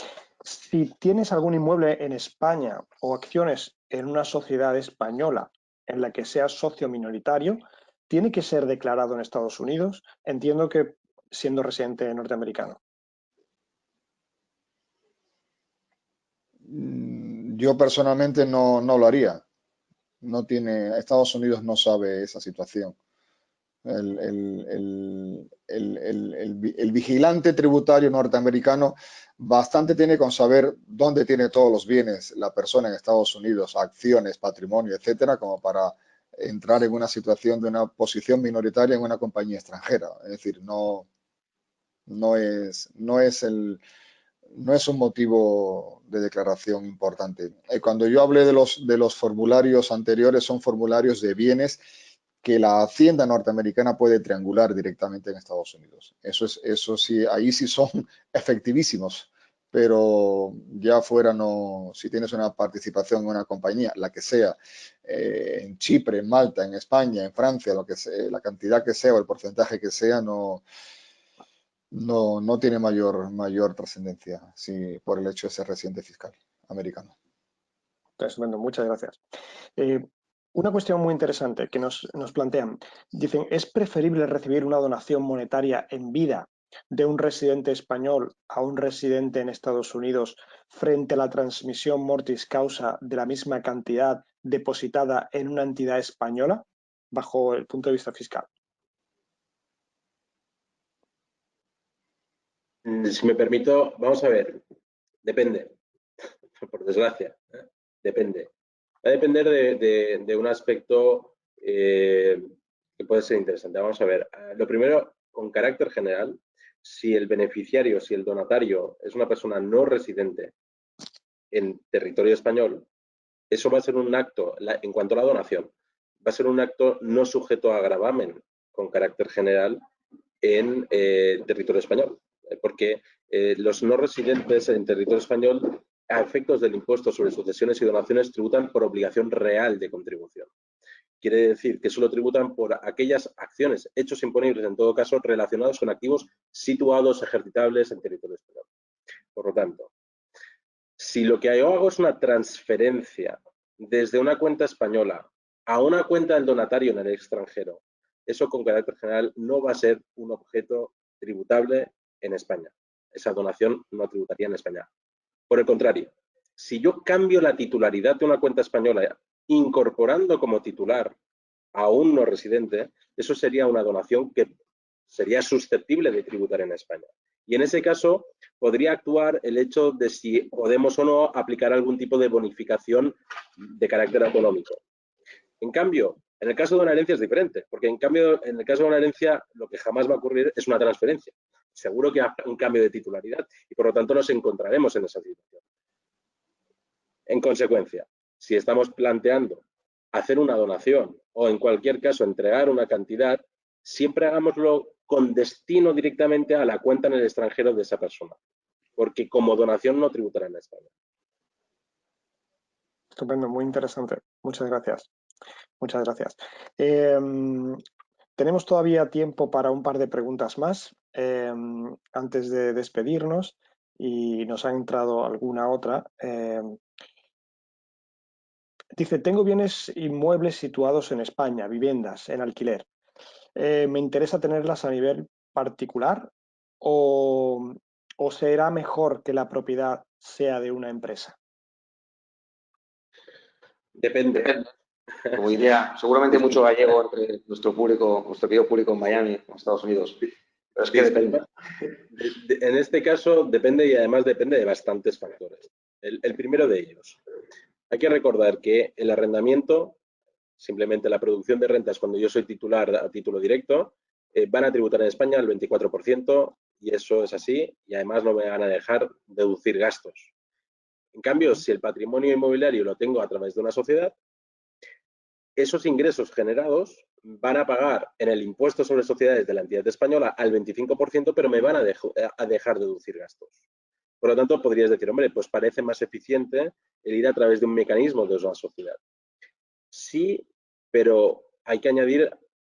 Si tienes algún inmueble en España o acciones en una sociedad española en la que seas socio minoritario, ¿tiene que ser declarado en Estados Unidos? Entiendo que siendo residente norteamericano. Yo personalmente no lo haría. Estados Unidos no sabe esa situación. El vigilante tributario norteamericano bastante tiene con saber dónde tiene todos los bienes la persona en Estados Unidos, acciones, patrimonio, etcétera, como para entrar en una situación de una posición minoritaria en una compañía extranjera. Es decir, no es un motivo de declaración importante. Cuando yo hablé de los formularios anteriores, son formularios de bienes que la Hacienda norteamericana puede triangular directamente en Estados Unidos. Eso sí, ahí sí son efectivísimos, pero ya fuera no. Si tienes una participación en una compañía, la que sea, en Chipre, en Malta, en España, en Francia, lo que sea, la cantidad que sea o el porcentaje que sea, no tiene mayor trascendencia, sí, por el hecho de ser residente fiscal americano. Estupendo, muchas gracias. Una cuestión muy interesante que nos plantean. Dicen, ¿es preferible recibir una donación monetaria en vida de un residente español a un residente en Estados Unidos frente a la transmisión mortis causa de la misma cantidad depositada en una entidad española bajo el punto de vista fiscal? Si me permito, vamos a ver, depende, por desgracia, depende. Va a depender de un aspecto que puede ser interesante. Vamos a ver, lo primero, con carácter general, si el beneficiario, si el donatario es una persona no residente en territorio español, eso va a ser un acto, en cuanto a la donación, va a ser un acto no sujeto a gravamen con carácter general en territorio español, porque los no residentes en territorio español, a efectos del impuesto sobre sucesiones y donaciones, tributan por obligación real de contribución. Quiere decir que solo tributan por aquellas acciones, hechos imponibles en todo caso, relacionados con activos situados, ejercitables en territorio español. Por lo tanto, si lo que yo hago es una transferencia desde una cuenta española a una cuenta del donatario en el extranjero, eso con carácter general no va a ser un objeto tributable en España. Esa donación no tributaría en España. Por el contrario, si yo cambio la titularidad de una cuenta española incorporando como titular a un no residente, eso sería una donación que sería susceptible de tributar en España. Y en ese caso podría actuar el hecho de si podemos o no aplicar algún tipo de bonificación de carácter económico. En cambio, en el caso de una herencia es diferente, porque en el caso de una herencia lo que jamás va a ocurrir es una transferencia. Seguro que habrá un cambio de titularidad y por lo tanto nos encontraremos en esa situación. En consecuencia, si estamos planteando hacer una donación o en cualquier caso entregar una cantidad, siempre hagámoslo con destino directamente a la cuenta en el extranjero de esa persona, porque como donación no tributará en España. Estupendo, muy interesante. Muchas gracias. Muchas gracias. Tenemos todavía tiempo para un par de preguntas más antes de despedirnos y nos ha entrado alguna otra. Dice, tengo bienes inmuebles situados en España, viviendas en alquiler. ¿Me interesa tenerlas a nivel particular o será mejor que la propiedad sea de una empresa? Depende. Como diría, seguramente mucho gallego entre nuestro querido público en Miami, en Estados Unidos. Pero es que depende. En este caso depende y además depende de bastantes factores. El primero de ellos. Hay que recordar que el arrendamiento, simplemente la producción de rentas cuando yo soy titular a título directo, van a tributar en España el 24% y eso es así y además no me van a dejar deducir gastos. En cambio, si el patrimonio inmobiliario lo tengo a través de una sociedad, esos ingresos generados van a pagar en el impuesto sobre sociedades de la entidad española al 25%, pero me van a dejar deducir gastos. Por lo tanto, podrías decir, hombre, pues parece más eficiente el ir a través de un mecanismo de una sociedad. Sí, pero hay que añadir,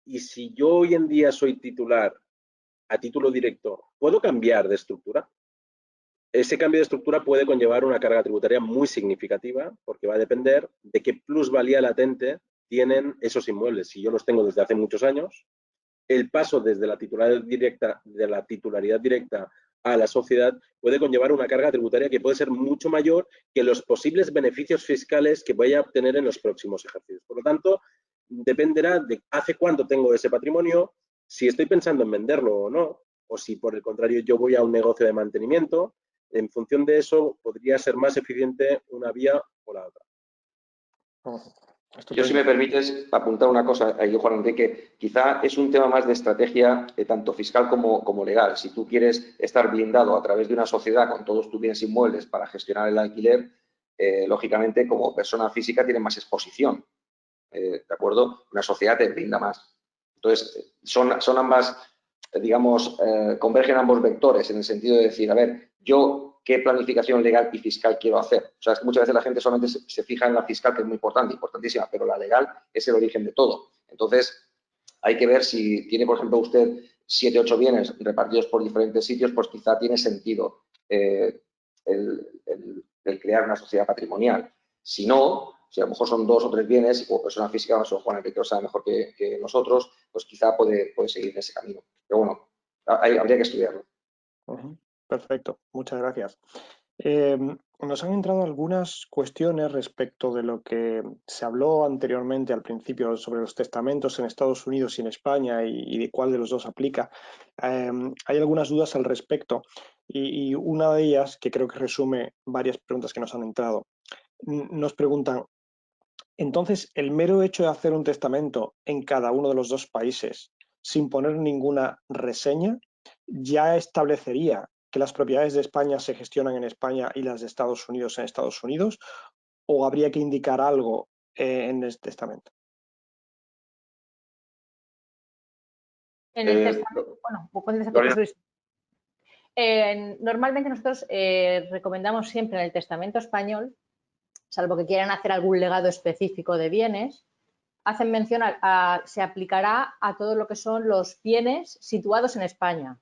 y si yo hoy en día soy titular a título directo, ¿puedo cambiar de estructura? Ese cambio de estructura puede conllevar una carga tributaria muy significativa porque va a depender de qué plusvalía latente tienen esos inmuebles. Si yo los tengo desde hace muchos años, el paso desde la titularidad directa a la sociedad puede conllevar una carga tributaria que puede ser mucho mayor que los posibles beneficios fiscales que voy a obtener en los próximos ejercicios. Por lo tanto, dependerá de hace cuánto tengo ese patrimonio, si estoy pensando en venderlo o no, o si por el contrario yo voy a un negocio de mantenimiento. En función de eso, podría ser más eficiente una vía o la otra. Yo, si me permites, apuntar una cosa ahí, Juan Enrique, quizá es un tema más de estrategia tanto fiscal como legal. Si tú quieres estar blindado a través de una sociedad con todos tus bienes inmuebles para gestionar el alquiler, lógicamente, como persona física tienes más exposición, ¿de acuerdo? Una sociedad te brinda más. Entonces, son ambas, digamos, convergen ambos vectores en el sentido de decir, a ver, yo qué planificación legal y fiscal quiero hacer. O sea, es que muchas veces la gente solamente se fija en la fiscal, que es muy importante, importantísima, pero la legal es el origen de todo. Entonces, hay que ver si tiene, por ejemplo, usted 7 o 8 bienes repartidos por diferentes sitios, pues quizá tiene sentido el crear una sociedad patrimonial. Si no, si a lo mejor son 2 o 3 bienes, y como persona física, eso Juan Enrique lo sabe mejor que nosotros, pues quizá puede seguir en ese camino. Pero bueno, habría que estudiarlo. Perfecto, muchas gracias. Nos han entrado algunas cuestiones respecto de lo que se habló anteriormente al principio sobre los testamentos en Estados Unidos y en España y de cuál de los dos aplica. Hay algunas dudas al respecto y una de ellas, que creo que resume varias preguntas que nos han entrado, nos preguntan, entonces, el mero hecho de hacer un testamento en cada uno de los dos países sin poner ninguna reseña ya establecería que las propiedades de España se gestionan en España y las de Estados Unidos en Estados Unidos, ¿o habría que indicar algo en el testamento? En el testamento, normalmente nosotros recomendamos siempre en el testamento español, salvo que quieran hacer algún legado específico de bienes, hacen mención se aplicará a todo lo que son los bienes situados en España.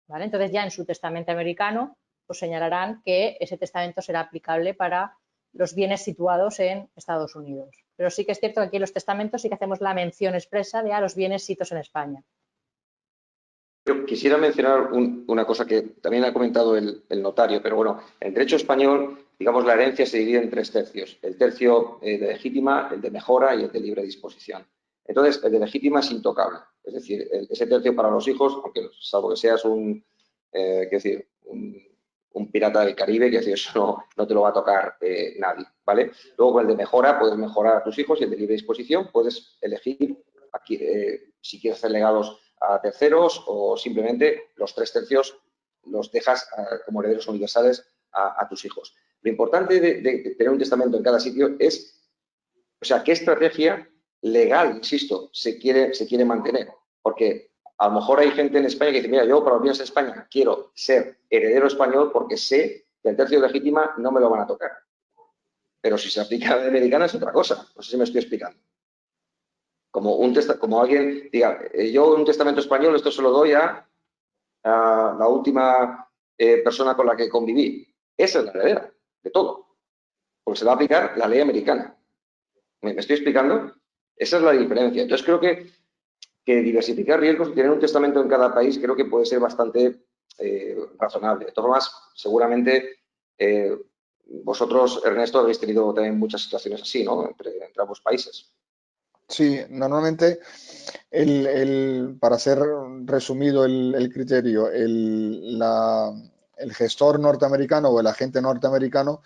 ¿Vale? Entonces ya en su testamento americano pues señalarán que ese testamento será aplicable para los bienes situados en Estados Unidos. Pero sí que es cierto que aquí en los testamentos sí que hacemos la mención expresa de los bienes situados en España. Yo quisiera mencionar una cosa que también ha comentado el notario, pero bueno, en derecho español, digamos, la herencia se divide en 3 tercios. El tercio de legítima, el de mejora y el de libre disposición. Entonces, el de legítima es intocable. Es decir, ese tercio para los hijos, aunque salvo que seas un pirata del Caribe, que eso no te lo va a tocar nadie, ¿vale? Luego, con el de mejora, puedes mejorar a tus hijos, y el de libre disposición, puedes elegir aquí, si quieres hacer legados a terceros o simplemente los 3 tercios los dejas como herederos universales a tus hijos. Lo importante de tener un testamento en cada sitio es, o sea, qué estrategia legal, insisto, se quiere mantener. Porque a lo mejor hay gente en España que dice, mira, yo para los bienes en España quiero ser heredero español porque sé que el tercio de legítima no me lo van a tocar. Pero si se aplica a la americana es otra cosa. No sé si me estoy explicando. Como alguien diga, yo en un testamento español esto se lo doy a la última persona con la que conviví. Esa es la heredera de todo. Porque se va a aplicar la ley americana. ¿Me estoy explicando? Esa es la diferencia. Entonces creo que diversificar riesgos y tener un testamento en cada país creo que puede ser bastante razonable. De todas formas, seguramente vosotros, Ernesto, habéis tenido también muchas situaciones así, ¿no? Entre ambos países. Sí, normalmente, para ser resumido el criterio, el gestor norteamericano o el agente norteamericano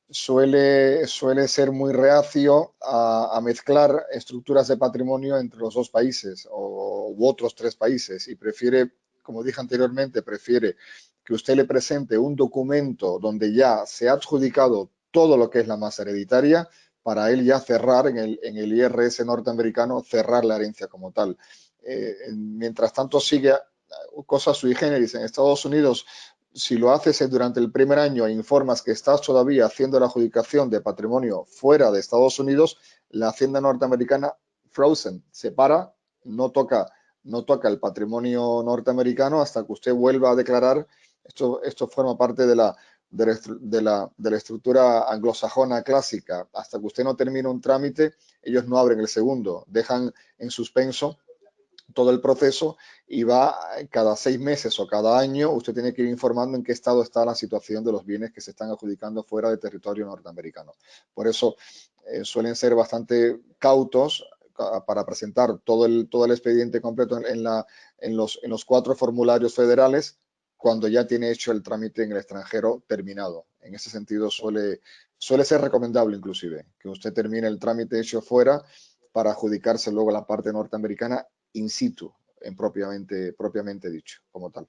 suele ser muy reacio a mezclar estructuras de patrimonio entre los 2 países u otros 3 países, y prefiere, como dije anteriormente, prefiere que usted le presente un documento donde ya se ha adjudicado todo lo que es la masa hereditaria, para él ya cerrar en el IRS norteamericano, cerrar la herencia como tal. Mientras tanto sigue cosas sui generis en Estados Unidos. Si lo haces durante el primer año e informas que estás todavía haciendo la adjudicación de patrimonio fuera de Estados Unidos, la Hacienda norteamericana frozen, se para, no toca el patrimonio norteamericano hasta que usted vuelva a declarar. Esto forma parte de la estructura anglosajona clásica. Hasta que usted no termine un trámite, ellos no abren el segundo, dejan en suspenso todo el proceso, y va cada 6 meses o cada año, usted tiene que ir informando en qué estado está la situación de los bienes que se están adjudicando fuera del territorio norteamericano. Por eso suelen ser bastante cautos para presentar todo el expediente completo en los 4 formularios federales cuando ya tiene hecho el trámite en el extranjero terminado. En ese sentido suele ser recomendable inclusive que usted termine el trámite hecho fuera para adjudicarse luego la parte norteamericana in situ, propiamente dicho, como tal.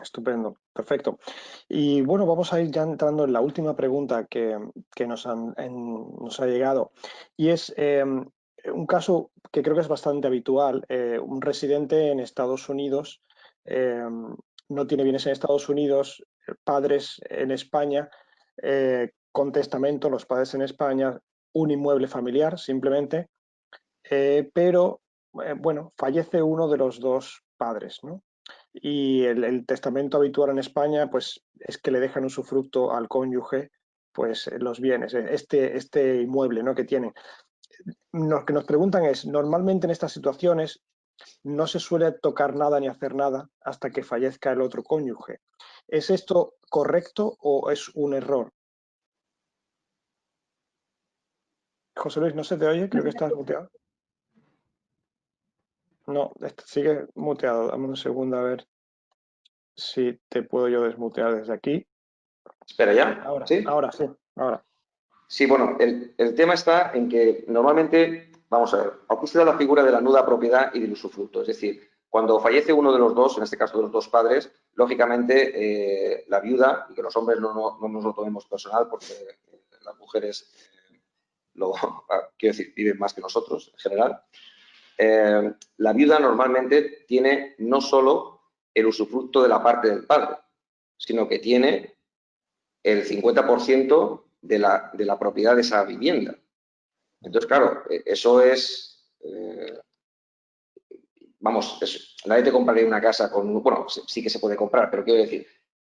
Estupendo, perfecto. Y bueno, vamos a ir ya entrando en la última pregunta que nos ha llegado, y es un caso que creo que es bastante habitual. Un residente en Estados Unidos no tiene bienes en Estados Unidos, padres en España, con testamento, los padres en España, un inmueble familiar simplemente, pero bueno, fallece uno de los 2 padres, ¿no? Y el testamento habitual en España, pues, es que le dejan usufructo al cónyuge, pues, los bienes, este inmueble, ¿no?, que tienen. Lo que nos preguntan es, normalmente en estas situaciones no se suele tocar nada ni hacer nada hasta que fallezca el otro cónyuge. ¿Es esto correcto o es un error? José Luis, ¿no se te oye? Creo que estás muteado. No, sigue muteado. Dame un segundo a ver si te puedo yo desmutear desde aquí. Espera ya. Ahora, ¿Sí? ahora sí, ahora. Sí, bueno, el tema está en que normalmente, vamos a ver, aquí se da la figura de la nuda propiedad y del usufructo. Es decir, cuando fallece uno de los 2, en este caso de los 2 padres, lógicamente la viuda, y que los hombres no nos lo tomemos personal porque las mujeres, quiero decir, viven más que nosotros en general, la viuda normalmente tiene no solo el usufructo de la parte del padre, sino que tiene el 50% de la propiedad de esa vivienda. Entonces, claro, eso es, nadie te compraría una casa con, bueno, sí que se puede comprar, pero quiero decir,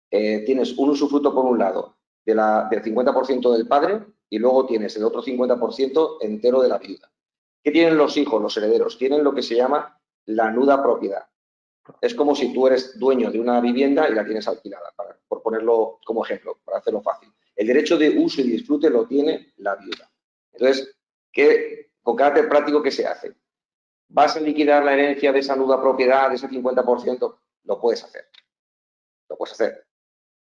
tienes un usufructo por un lado del 50% del padre y luego tienes el otro 50% entero de la viuda. ¿Qué tienen los hijos, los herederos? Tienen lo que se llama la nuda propiedad. Es como si tú eres dueño de una vivienda y la tienes alquilada, por ponerlo como ejemplo, para hacerlo fácil. El derecho de uso y disfrute lo tiene la viuda. Entonces, con carácter práctico, ¿qué se hace? ¿Vas a liquidar la herencia de esa nuda propiedad, de ese 50%? Lo puedes hacer. Lo puedes hacer.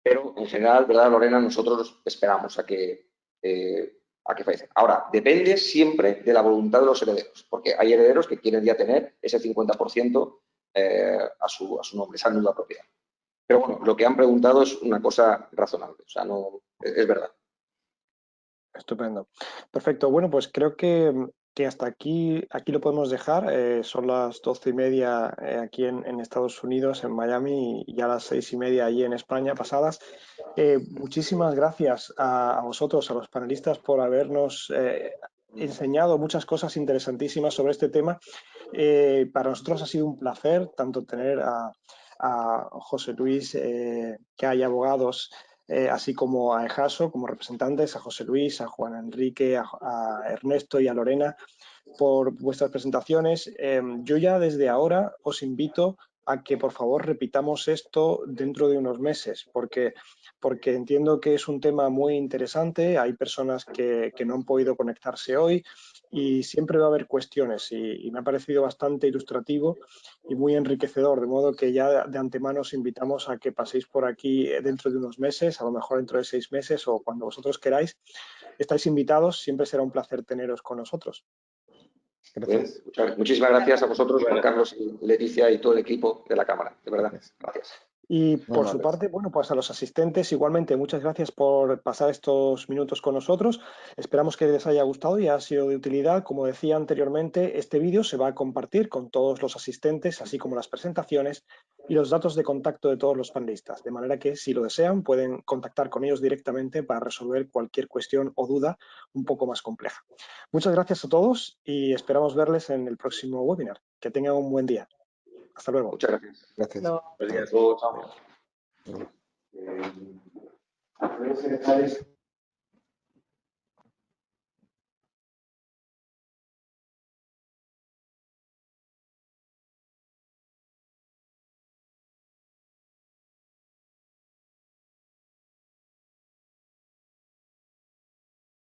Pero, en general, ¿verdad, Lorena? Nosotros esperamos a que fallezca. Ahora, depende siempre de la voluntad de los herederos, porque hay herederos que quieren ya tener ese 50% a su nombre, esa nuda propiedad. Pero bueno, lo que han preguntado es una cosa razonable, o sea, no es verdad. Estupendo. Perfecto. Bueno, pues creo que hasta aquí lo podemos dejar. Son las 12:30 aquí en Estados Unidos, en Miami, y ya las 6:30 allí en España pasadas. Muchísimas gracias a vosotros, a los panelistas, por habernos enseñado muchas cosas interesantísimas sobre este tema. Para nosotros ha sido un placer tanto tener a José Luis, que hay abogados, así como a Ejaso como representantes, a José Luis, a Juan Enrique, a Ernesto y a Lorena por vuestras presentaciones. Yo ya desde ahora os invito a que por favor repitamos esto dentro de unos meses, porque entiendo que es un tema muy interesante. Hay personas que no han podido conectarse hoy y siempre va a haber cuestiones, y me ha parecido bastante ilustrativo y muy enriquecedor, de modo que ya de antemano os invitamos a que paséis por aquí dentro de unos meses, a lo mejor dentro de 6 meses o cuando vosotros queráis. Estáis invitados, siempre será un placer teneros con nosotros. Gracias. Muchísimas gracias a vosotros, Juan Carlos y Leticia, y todo el equipo de la Cámara. De verdad, gracias. Y por su parte, bueno, pues a los asistentes igualmente, muchas gracias por pasar estos minutos con nosotros. Esperamos que les haya gustado y haya sido de utilidad. Como decía anteriormente, este vídeo se va a compartir con todos los asistentes, así como las presentaciones y los datos de contacto de todos los panelistas, de manera que si lo desean pueden contactar con ellos directamente para resolver cualquier cuestión o duda un poco más compleja. Muchas gracias a todos y esperamos verles en el próximo webinar. Que tengan un buen día. Hasta luego. Muchas gracias. Gracias. Buenos días a todos.